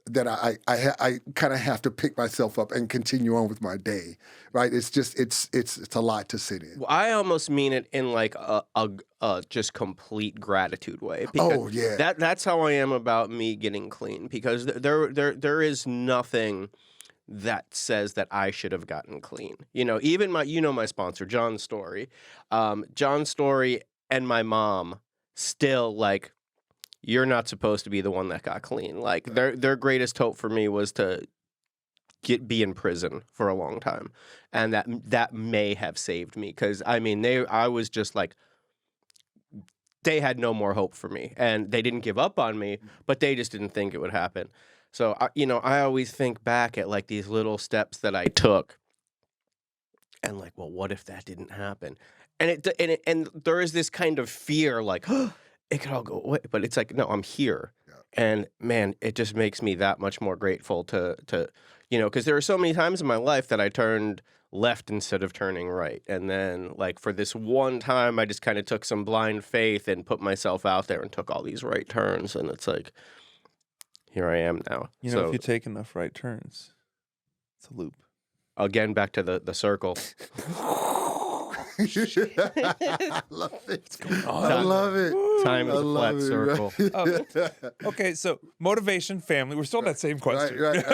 That I kind of have to pick myself up and continue on with my day, right? It's just it's a lot to sit in. Well, I almost mean it in like a just complete gratitude way. Oh, yeah. That's how I am about me getting clean, because there is nothing that says that I should have gotten clean. You know, even my sponsor, John Story, and my mom still like, you're not supposed to be the one that got clean. Like their greatest hope for me was to be in prison for a long time, and that may have saved me, because I was just like, they had no more hope for me, and they didn't give up on me, but they just didn't think it would happen. So I always think back at like these little steps that I took, and like, well, what if that didn't happen? And and there is this kind of fear, like, it could all go away, but it's like, no, I'm here. Yeah. And man, it just makes me that much more grateful to because there are so many times in my life that I turned left instead of turning right. And then like for this one time, I just kind of took some blind faith and put myself out there and took all these right turns. And it's like, here I am now. if you take enough right turns, it's a loop. Again, back to the circle. I love it. I love it. Time is I a flat love it, circle. right? Okay, so motivation, family. We're still on that same question. Right.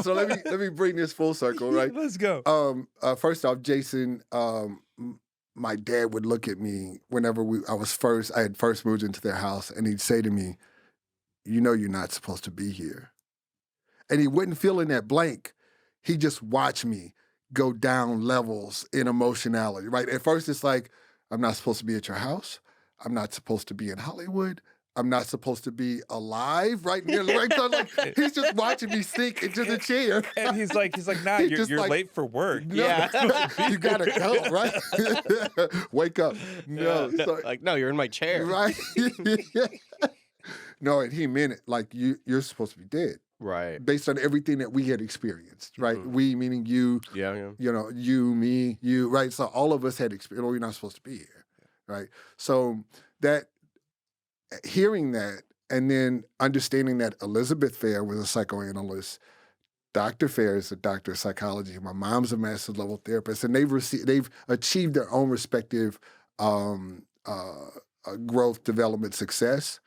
So let me bring this full circle, right? Let's go. First off, Jason, my dad would look at me whenever I had first moved into their house, and he'd say to me, "You know, you're not supposed to be here," and he wouldn't fill in that blank. He just watched me go down levels in emotionality, right? At first, it's like, I'm not supposed to be at your house. I'm not supposed to be in Hollywood. I'm not supposed to be alive, right? So like, he's just watching me sink into the chair. And he's like, nah, you're late for work. No, Yeah. you gotta go, right? Wake up. No, No, you're in my chair. right? No, and he meant it. Like you're supposed to be dead. Right. Based on everything that we had experienced, right? Mhm. We meaning you, Yeah. you, me, you, right? So all of us had experienced, we're not supposed to be here, right? So that, hearing that, and then understanding that Elizabeth Fehr was a psychoanalyst, Dr. Fehr is a doctor of psychology, my mom's a master's level therapist, and they've achieved their own respective growth, development, success.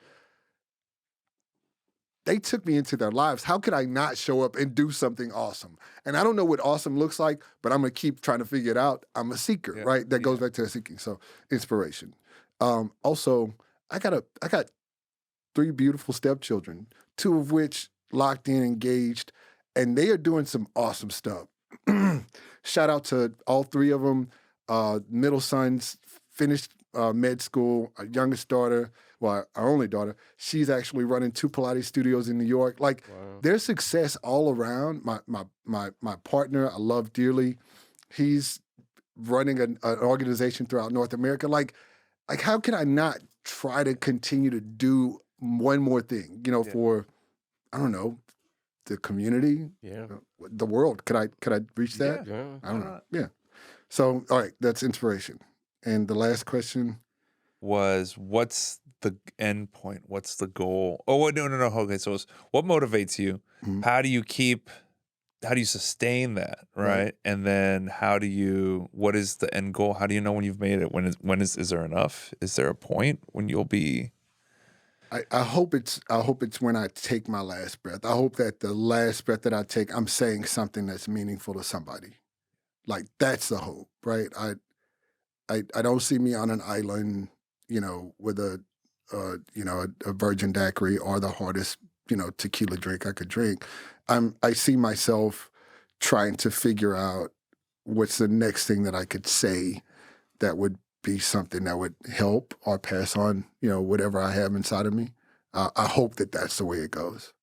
They took me into their lives. How could I not show up and do something awesome? And I don't know what awesome looks like, but I'm gonna keep trying to figure it out. I'm a seeker, right? That goes back to the seeking. So inspiration. Also, I got 3 beautiful stepchildren, 2 of which locked in, engaged, and they are doing some awesome stuff. Shout out to all 3 of them. Middle son's finished med school. Our youngest daughter, our only daughter, she's actually running 2 Pilates studios in New York. Like, Wow. there's success all around. My partner, I love dearly, he's running an organization throughout North America. Like how can I not try to continue to do one more thing, for, I don't know, the community, Yeah. the world? Could I reach that? Yeah. I don't know. Yeah. So, all right, that's inspiration. And the last question was, what's the end point? What's the goal? Oh, no. Okay, so it's what motivates you? Mhm. How do you sustain that, right? And then what is the end goal? How do you know when you've made it? Is there enough? Is there a point when you'll be? I hope it's when I take my last breath. I hope that the last breath that I take, I'm saying something that's meaningful to somebody. Like that's the hope, right? I don't see me on an island, with a virgin daiquiri or the hardest, tequila drink I could drink. I see myself trying to figure out what's the next thing that I could say that would be something that would help or pass on, whatever I have inside of me. I hope that that's the way it goes.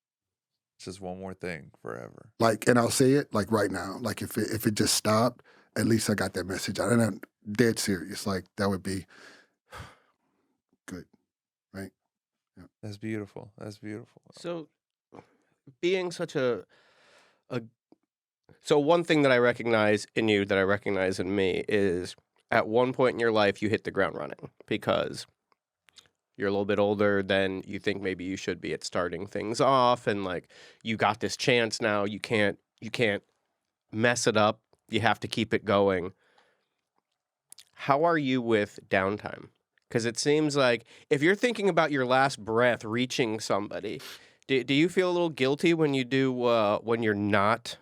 It's just one more thing forever. Like, and I'll say it like right now. Like if it just stopped, at least I got that message out. And I'm dead serious. Like that would be good, right? Yeah. That's beautiful. That's beautiful. So, being such so one thing that I recognize in you, that I recognize in me, is at one point in your life you hit the ground running because you're a little bit older than you think maybe you should be at starting things off, and like you got this chance now. You can't mess it up. You have to keep it going. How are you with downtime? Because it seems like if you're thinking about your last breath reaching somebody, do you feel a little guilty when you do when you're not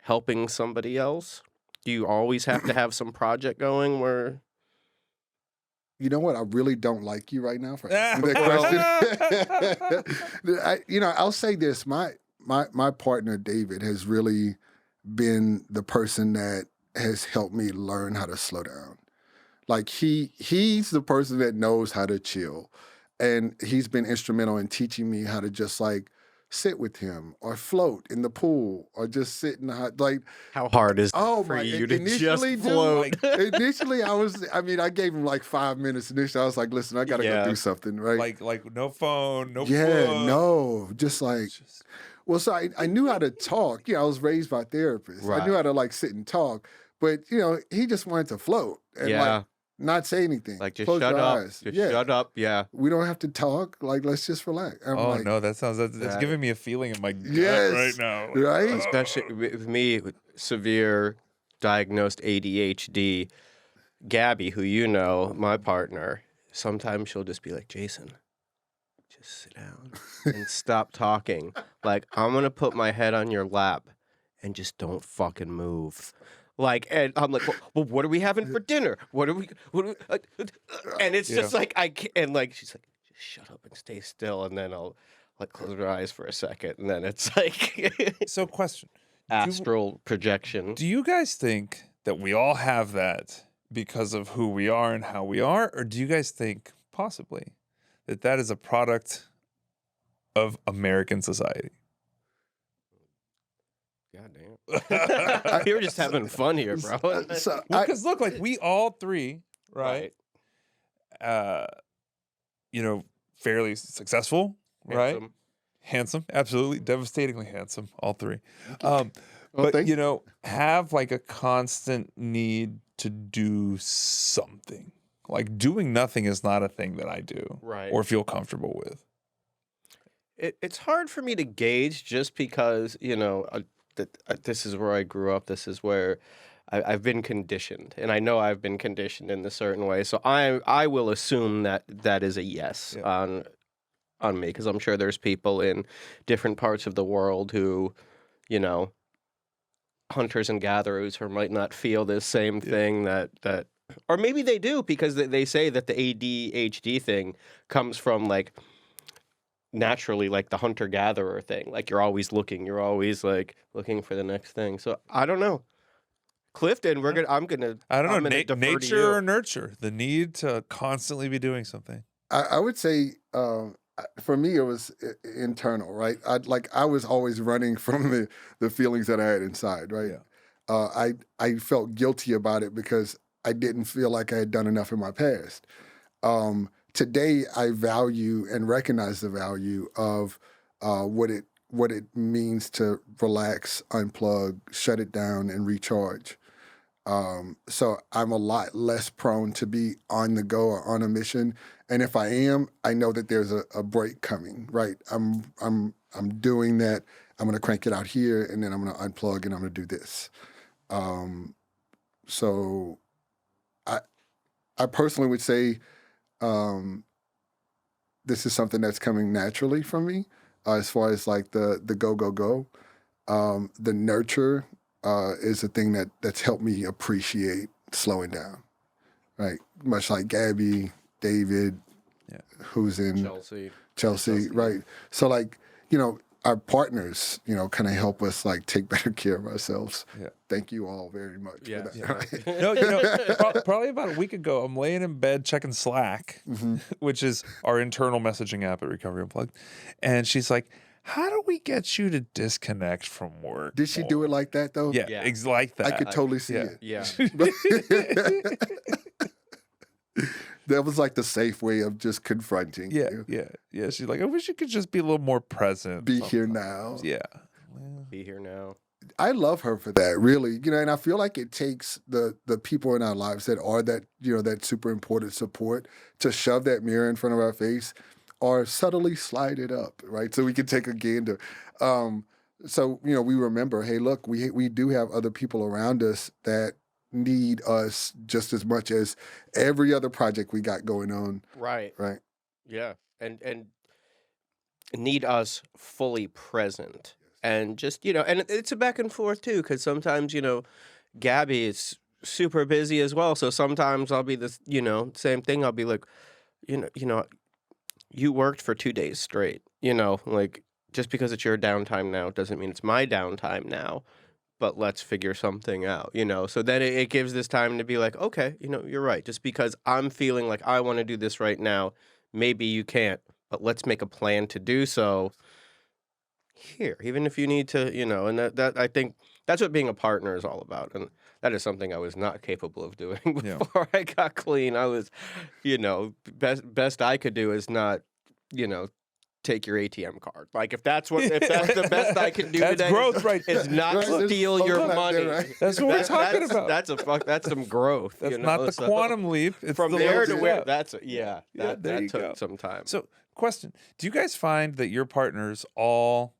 helping somebody else? Do you always have to have some project going where? You know what? I really don't like you right now for asking that question. I'll say this: my partner David has really been the person that has helped me learn how to slow down. Like he's the person that knows how to chill, and he's been instrumental in teaching me how to just like sit with him or float in the pool or just sit in the hot, like. How hard is it for my! you to just Initially, float? Initially, I gave him like 5 minutes. Initially, I was like, "Listen, I gotta go do something, right?" Like no phone, no. Yeah, book. no, just like. Well, so I knew how to talk. I was raised by therapists. Right. I knew how to like sit and talk, but he just wanted to float and like not say anything. Like just close shut your up. eyes. Just shut up. Yeah. We don't have to talk. Like let's just relax. I'm like, no, that's giving me a feeling in my gut right now. Right? Especially with me, with severe diagnosed ADHD. Gabby, who you know, my partner, sometimes she'll just be like, Jason, just sit down and stop talking. Like, I'm going to put my head on your lap and just don't fucking move. Like, and I'm like, well, what are we having for dinner? And it's just like, I can't, and like, she's like, just shut up and stay still. And then I'll like close her eyes for a second. And then it's like, So question. Astral projection. Do you guys think that we all have that because of who we are and how we are? Or do you guys think possibly that is a product of American society? God damn. We were just having fun here, bro. Because look, like we all three, right? Fairly successful, right? Handsome, absolutely, devastatingly handsome, all three. But have like a constant need to do something. Like doing nothing is not a thing that I do, right, or feel comfortable with. It's hard for me to gauge just because this is where I grew up. This is where I've been conditioned, and I know I've been conditioned in a certain way. So I will assume that is a yes on me, because I'm sure there's people in different parts of the world who, hunters and gatherers, who might not feel this same thing that, or maybe they do, because they say that the ADHD thing comes from like naturally like the hunter-gatherer thing. Like you're always looking for the next thing. So I don't know. Clifton, I don't know, nature or nurture, the need to constantly be doing something. I would say for me it was internal, right? I was always running from the feelings that I had inside, right? Yeah. I felt guilty about it because I didn't feel like I had done enough in my past. Today, I value and recognize the value of what it means to relax, unplug, shut it down, and recharge. So I'm a lot less prone to be on the go or on a mission. And if I am, I know that there's a break coming, right? I'm doing that. I'm going to crank it out here, and then I'm going to unplug, and I'm going to do this. So I personally would say this is something that's coming naturally from me, as far as like the go. The nurture is a thing that's helped me appreciate slowing down, right? Much like Gabby, David, who's in Chelsea, right? So like, our partners, kind of help us like take better care of ourselves. Yeah. Thank you all very much for that. Yeah. No, probably about a week ago, I'm laying in bed checking Slack, which is our internal messaging app at Recovery Unplugged. And she's like, how do we get you to disconnect from work? Did she do it like that though? Yeah, it's like that. I could totally see it. Yeah. That was like the safe way of just confronting. Yeah. She's like, I wish you could just be a little more present. Be here now. Yeah. Be here now. I love her for that, really. And I feel like it takes the people in our lives that are that, that super important support to shove that mirror in front of our face or subtly slide it up, right? So we can take a gander. So, we remember, hey, look, we do have other people around us that need us just as much as every other project we got going on. Right. Right. Yeah. And need us fully present. And just, and it's a back and forth too, because sometimes, Gabby is super busy as well. So sometimes I'll be this, same thing. I'll be like, you worked for 2 days straight, like just because it's your downtime now doesn't mean it's my downtime now. But let's figure something out, So then it gives this time to be like, okay, you're right. Just because I'm feeling like I want to do this right now, maybe you can't, but let's make a plan to do so here, even if you need to, and that I think that's what being a partner is all about. And that is something I was not capable of doing before I got clean. I was, best I could do is not, take your ATM card. Like if that's the best I can do that's today, growth right is not steal your money. Right? That's what we're talking about. That's some growth. That's not the quantum leap. It's from the there to where. step. That took some time. So, question: do you guys find that your partners all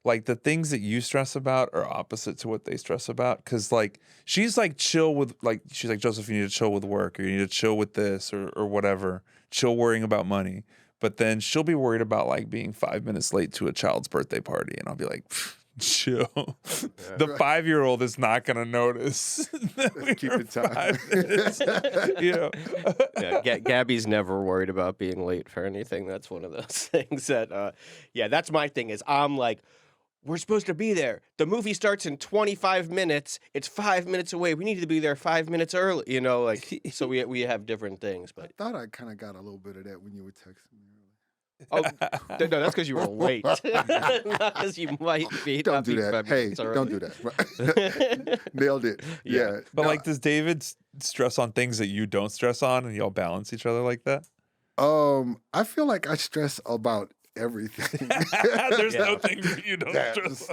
like the things that you stress about are opposite to what they stress about? Because like she's like chill with she's like, Joseph, you need to chill with work, or you need to chill with this, or whatever. Chill worrying about money. But then she'll be worried about like being 5 minutes late to a child's birthday party. And I'll be like, chill. Yeah. The 5-year-old is not going to notice. Keep it time. Yeah, Gabby's never worried about being late for anything. That's one of those things that, that's my thing is I'm like, we're supposed to be there. The movie starts in 25 minutes. It's 5 minutes away. We need to be there 5 minutes early, so we have different things. But I thought I kind of got a little bit of that when you were texting me. Oh, no, that's because you were late. Not because you might be. Don't do that. Hey, don't do that. Nailed it. Yeah. But like, does David stress on things that you don't stress on and y'all balance each other like that? I feel like I stress about everything. There's no thing that you don't stress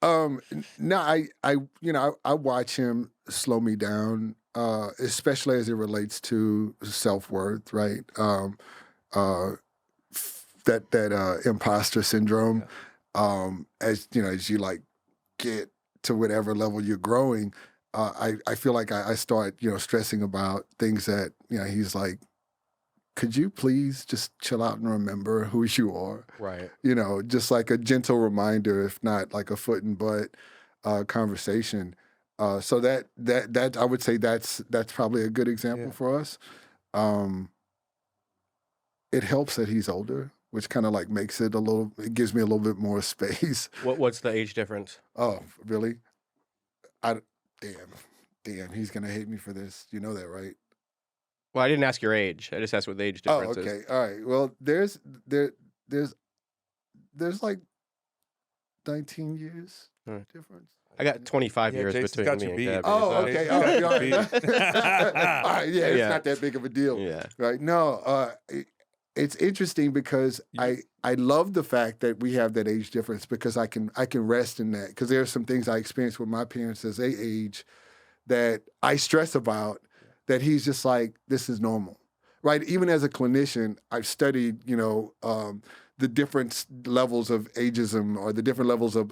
on. No, I watch him slow me down, especially as it relates to self-worth, right? That imposter syndrome, as you like get to whatever level you're growing, I feel like I start stressing about things that he's like, could you please just chill out and remember who you are, right? Just like a gentle reminder, if not like a foot and butt conversation. So that I would say that's probably a good example for us. It helps that he's older, which kind of like makes it it gives me a little bit more space. What's the age difference? Oh, really? Damn, he's going to hate me for this. You know that, right? Well, I didn't ask your age. I just asked what the age difference is. Oh, okay. All right. Well, there's like 19 years difference. I got 25 years Jason's between me and Gabby. Oh, okay. All right. All right. Yeah, it's Yeah. not that big of a deal. Yeah. Right. No, it's interesting because I love the fact that we have that age difference because I can rest in that because there are some things I experienced with my parents as they age that I stress about, that he's just like, this is normal, right? Even as a clinician, I've studied, the different levels of ageism, or the different levels of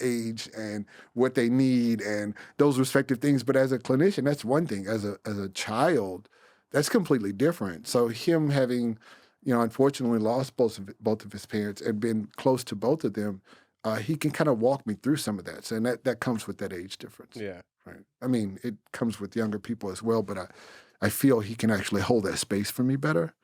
age and what they need and those respective things. But as a clinician, that's one thing. As a child, that's completely different. So him having, unfortunately lost both of his parents and been close to both of them, he can kind of walk me through some of that. So, and that comes with that age difference. Yeah. Right. I mean, it comes with younger people as well, but I feel he can actually hold that space for me better.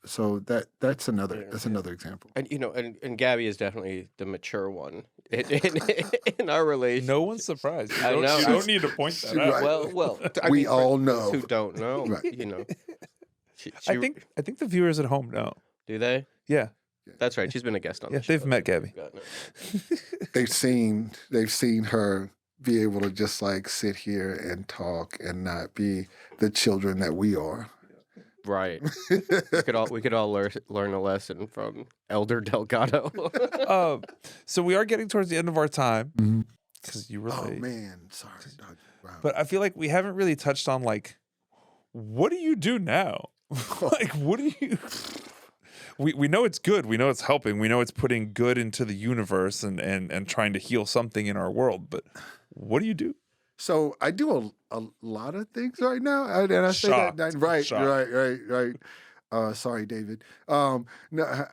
So that's another example. And and Gabby is definitely the mature one in our relationship. No one's surprised. I know. You don't need to point that out. Right. Well, We all for know. those who don't know, Right. I think the viewers at home know. Do they? Yeah. That's right. She's been a guest on the show. They've met Gabby. They've seen her be able to just like sit here and talk and not be the children that we are. Right. we could all learn a lesson from Elder Delgado. So we are getting towards the end of our time because you were Oh late. man, sorry. Wow. But I feel like we haven't really touched on like, what do you do now? Like, what do you? We know it's good. We know it's helping. We know it's putting good into the universe and trying to heal something in our world. But what do you do? So I do a lot of things right now, and I say that right. Sorry, David. No,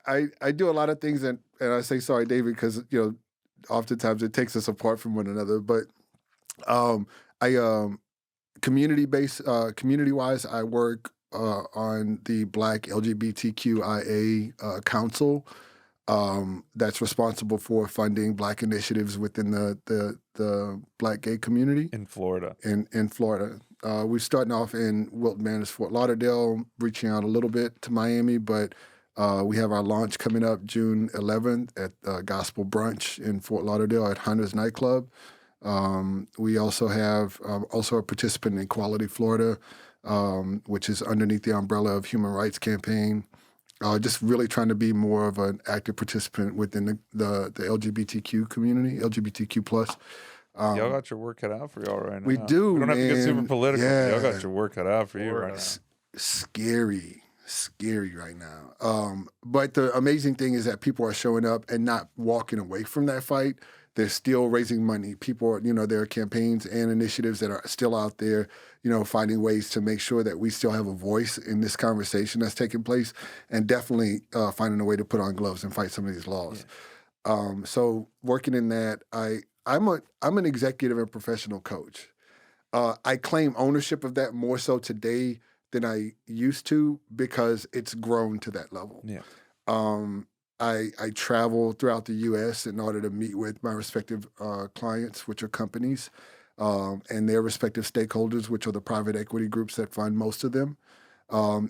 I do a lot of things, and I say sorry, David, because oftentimes it takes us apart from one another. But I community-wise, I work on the Black LGBTQIA Council. That's responsible for funding Black initiatives within the Black gay community In Florida. In Florida, we're starting off in Wilton Manors, Fort Lauderdale, reaching out a little bit to Miami, but we have our launch coming up June 11th at Gospel Brunch in Fort Lauderdale at Hunter's Nightclub. We also have also a participant in Equality Florida, which is underneath the umbrella of Human Rights Campaign. Just really trying to be more of an active participant within the LGBTQ community, LGBTQ plus. Y'all got your work cut out for y'all right now. We do. We don't have to get super political. Yeah. Y'all got your work cut out for you right now. Scary right now. But the amazing thing is that people are showing up and not walking away from that fight. They're still raising money. People are, there are campaigns and initiatives that are still out there, finding ways to make sure that we still have a voice in this conversation that's taking place, and definitely finding a way to put on gloves and fight some of these laws. Yeah. So working in that, I'm an executive and professional coach. I claim ownership of that more so today than I used to, because it's grown to that level. Yeah. I travel throughout the U.S. in order to meet with my respective clients, which are companies, and their respective stakeholders, which are the private equity groups that fund most of them,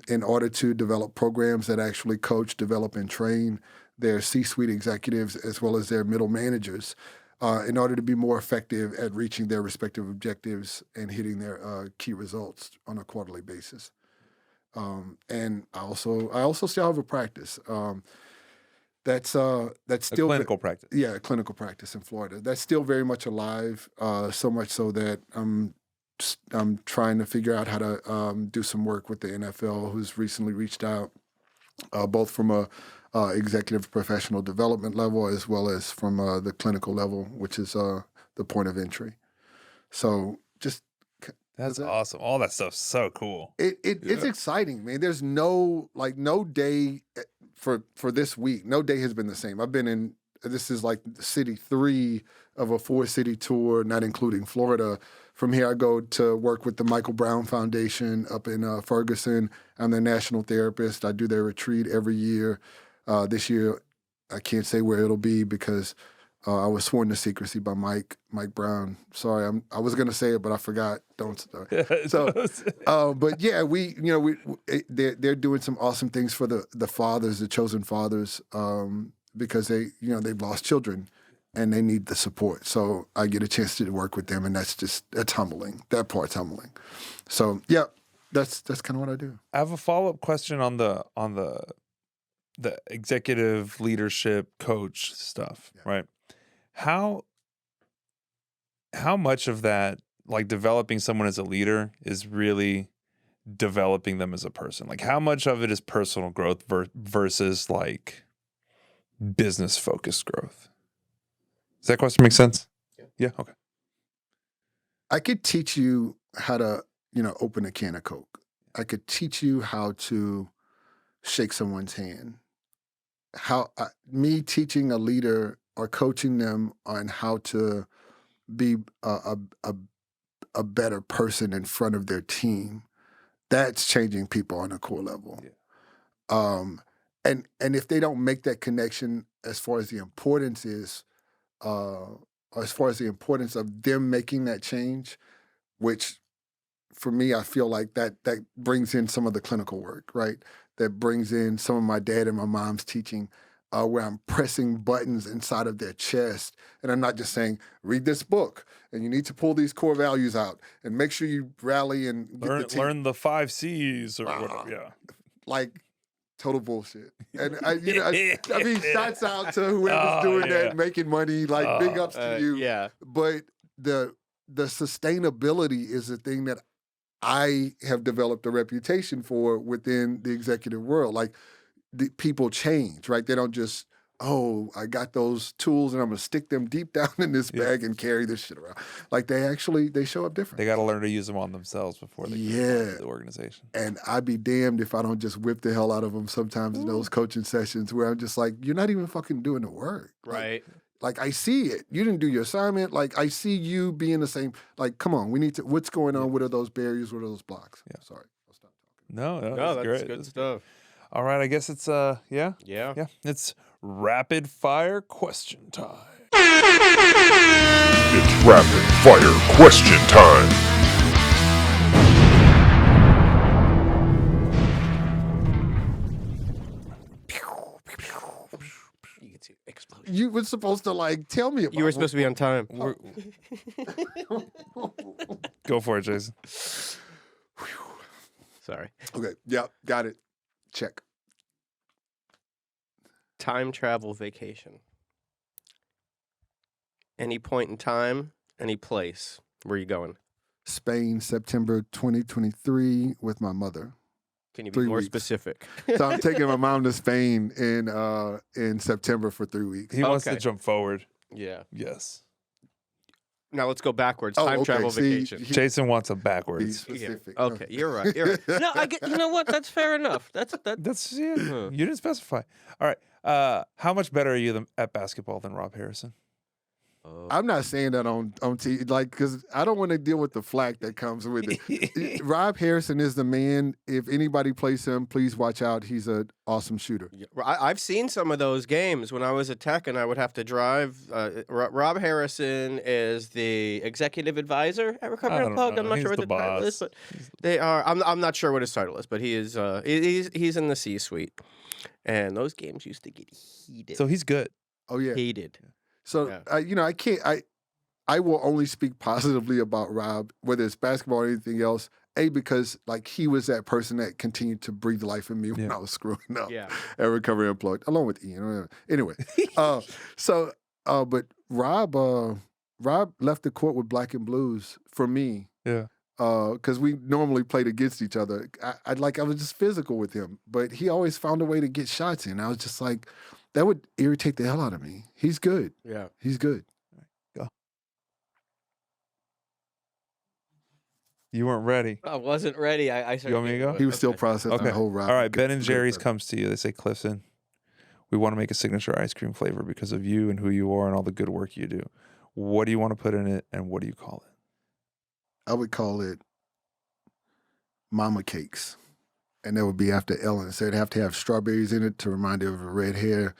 in order to develop programs that actually coach, develop, and train their C-suite executives as well as their middle managers in order to be more effective at reaching their respective objectives and hitting their key results on a quarterly basis. And I also still have a practice. That's still a clinical practice. Yeah, a clinical practice in Florida. That's still very much alive. So much so that I'm trying to figure out how to do some work with the NFL, who's recently reached out, both from a executive professional development level as well as from the clinical level, which is the point of entry. So just that's awesome. All that stuff's so cool. It's exciting, man. There's no day for this week. No day has been the same. I've been in. This is like city 3 of a 4-city tour, not including Florida. From here, I go to work with the Michael Brown Foundation up in Ferguson. I'm their national therapist. I do their retreat every year. This year, I can't say where it'll be because I was sworn to secrecy by Mike Brown. Sorry, I was gonna say it, but I forgot. Don't. So, but yeah, they're doing some awesome things for the fathers, the chosen fathers, because they've lost children, and they need the support. So I get a chance to work with them, and that's humbling. That part's humbling. So yeah, that's kind of what I do. I have a follow-up question on the executive leadership coach stuff, right? How how much of that, like developing someone as a leader, is really developing them as a person? Like how much of it is personal growth versus like business focused growth? Does that question make sense? Yeah. Okay. I could teach you how to, open a can of Coke. I could teach you how to shake someone's hand. Me teaching a leader or coaching them on how to be a better person in front of their team, that's changing people on a core level. Yeah. And if they don't make that connection as far as the importance is, or as far as the importance of them making that change, which for me, I feel like that brings in some of the clinical work, right? That brings in some of my dad and my mom's teaching, where I'm pressing buttons inside of their chest. And I'm not just saying, read this book, and you need to pull these core values out, and make sure you rally and learn the 5 C's or whatever. Yeah. Like, total bullshit. And I mean, shouts out to whoever's doing that, making money, like big ups to you. Yeah. But the sustainability is the thing that I have developed a reputation for within the executive world. Like, the people change, right? They don't just, I got those tools and I'm gonna stick them deep down in this bag and carry this shit around. Like, they show up different. They got to learn to use them on themselves before they get the organization. And I'd be damned if I don't just whip the hell out of them sometimes in those coaching sessions where I'm just like, you're not even fucking doing the work. Right. Like, I see it. You didn't do your assignment. Like, I see you being the same. Like, come on, we need to, what's going on? What are those barriers? What are those blocks? Yeah. Sorry, I'll stop talking. No, that's great. good stuff. All right, I guess it's Yeah. It's rapid fire question time. It's rapid fire question time. You can see explosion. You were supposed to, like, tell me about You were supposed to be on time. Go for it, Jason. Sorry. Okay, yep, got it. Check. Time travel vacation. Any point in time, any place. Where are you going? Spain, September 2023 with my mother. Can you be 3 more weeks. specific? So I'm taking my mom to Spain in September for 3 weeks. He wants to Okay. jump forward. Yeah. Yes. Now let's go backwards. Oh, Time okay. travel See, vacation. Jason wants a Be backwards. specific. Yeah. Okay, you're right. You're right. No, I get. You know what? That's fair enough. That's. You didn't specify. All right. How much better are you at basketball than Rob Harrison? I'm not saying that on TV, like, because I don't want to deal with the flack that comes with it. Rob Harrison is the man. If anybody plays him, please watch out. He's an awesome shooter. Yeah, I've seen some of those games when I was at Tech and I would have to drive. Rob Harrison is the executive advisor at Recovery Unplugged. I'm not sure what the title is, but they are. I'm not sure what his title is, but he is. He's in the C-suite, and those games used to get heated. So he's good. Oh yeah, Heated. So I can't. I will only speak positively about Rob, whether it's basketball or anything else. Because like he was that person that continued to breathe life in me when I was screwing up at Recovery Unplugged, along with Ian. Anyway, but Rob left the court with black and blues for me. Yeah. Because we normally played against each other. I was just physical with him, but he always found a way to get shots in. I was just like, that would irritate the hell out of me. He's good. Yeah. He's good. Go. You weren't ready. I wasn't ready. You want me to go? He was still processing the whole route. All right, Ben and Jerry's comes to you. They say, Clifton, we want to make a signature ice cream flavor because of you and who you are and all the good work you do. What do you want to put in it, and what do you call it? I would call it Mama Cakes. And that would be after Ellen. So it'd have to have strawberries in it to remind her of her red hair,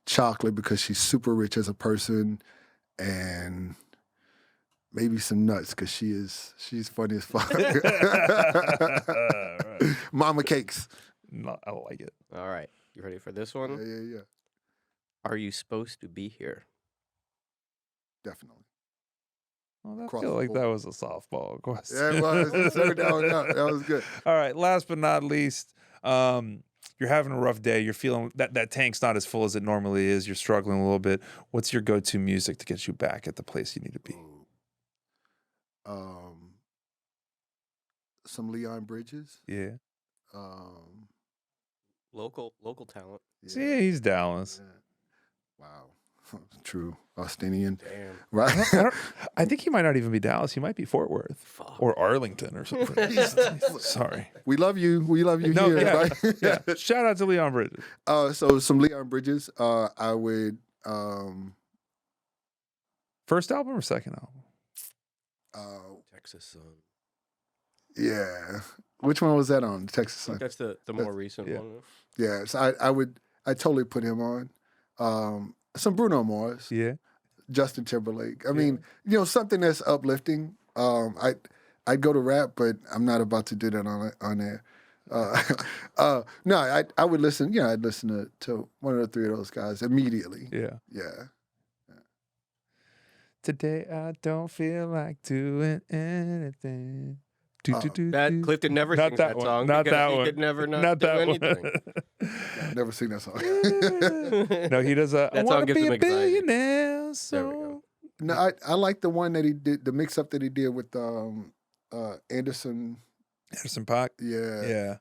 chocolate because she's super rich as a person, and maybe some nuts because she's funny as fuck. Right. Mama Cakes. No, I like it. All right. You ready for this one? Yeah. Are you supposed to be here? Definitely. Well, I Across feel the like board. that was a softball question. Yeah, it was. That was good. All right, last but not least, you're having a rough day. You're feeling that tank's not as full as it normally is. You're struggling a little bit. What's your go-to music to get you back at the place you need to be? some Leon Bridges. Yeah. Local talent. See, he's Dallas. Yeah. Wow. True. Austinian. Damn. Right. I think he might not even be Dallas. He might be Fort Worth or Arlington or something. Sorry. We love you. We love you No, here. yeah, Right? yeah. Shout out to Leon Bridges. So some Leon Bridges. I would. First album or second album? Texas Sun. Yeah. Which one was that on? Texas I Sun. think that's the more recent yeah. one. Yeah. So I totally put him on. Some Bruno Mars. Yeah. Justin Timberlake. I mean, something that's uplifting. I'd go to rap, but I'm not about to do that on there. No, I would listen. I'd listen to one of the three of those guys immediately. Yeah. Yeah. Today I don't feel like doing anything. That Klifton never Not sings that that one. song. Not because that he one. could never Not do that anything. one. I've never seen that song. No, he does I That want song to gives be him a anxiety. billionaire. So. There we go. No, I like the one that he did, the mix up that he did with Anderson. Anderson .Paak. Yeah. Yeah.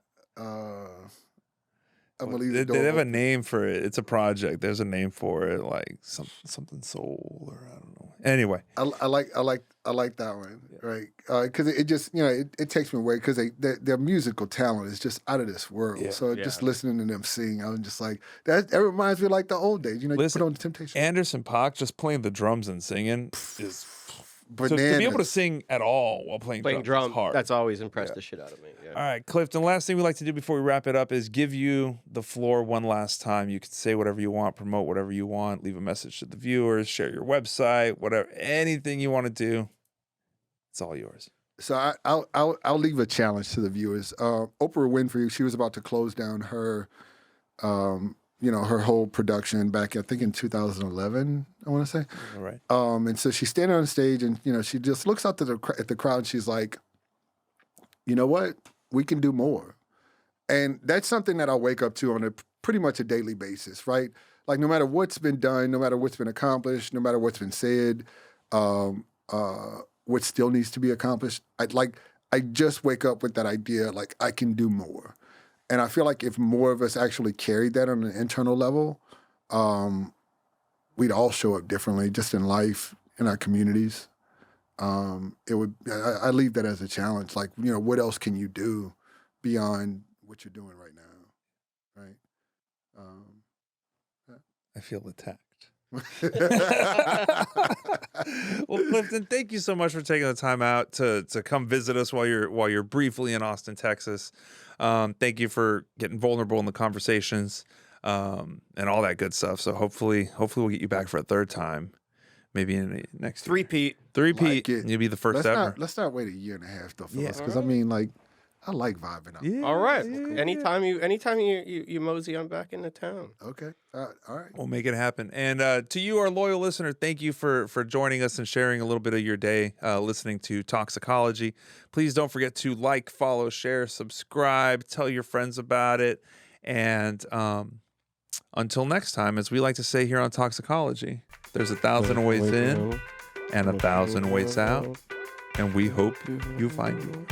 I believe the They have a door. name for it. It's a project. There's a name for it, like something soul or I don't know. Anyway, I like that one, right? Because it just it takes me away because their musical talent is just out of this world. Yeah. So just listening to them sing, I'm just like that reminds me of like the old days. You Listen, put on the Temptation. Anderson .Paak just playing the drums and singing is Bananas. so to be able to sing at all while playing drums is hard. That's always impressed the shit out of me. Yeah. All right, Klifton, last thing we like to do before we wrap it up is give you the floor one last time. You can say whatever you want, promote whatever you want, leave a message to the viewers, share your website, whatever, anything you want to do. It's all yours. So I'll leave a challenge to the viewers. Oprah Winfrey, she was about to close down her, her whole production back, I think in 2011, I want to say. All right. And so she's standing on stage and, she just looks out at the crowd and she's like, you know what? We can do more. And that's something that I wake up to on pretty much a daily basis, right? Like no matter what's been done, no matter what's been accomplished, no matter what's been said, what still needs to be accomplished, I just wake up with that idea, like I can do more. And I feel like if more of us actually carried that on an internal level, we'd all show up differently, just in life, in our communities. I leave that as a challenge. Like, what else can you do beyond what you're doing right now, right? I feel attacked. Well, Klifton, thank you so much for taking the time out to come visit us while you're briefly in Austin, Texas. Thank you for getting vulnerable in the conversations and all that good stuff. So hopefully we'll get you back for a third time, maybe in the next year. Three-peat. Like it. You'll be the first ever. Let's not wait a year and a half though for Yeah. us, because I mean, like, I like vibing out. Yeah, All right. yeah, Anytime you mosey on back into town. Okay. All right. We'll make it happen. And to you, our loyal listener, thank you for joining us and sharing a little bit of your day listening to Talksicology. Please don't forget to like, follow, share, subscribe, tell your friends about it. And until next time, as we like to say here on Talksicology, there's 1,000 ways in and 1,000 ways out. And we hope you find yours.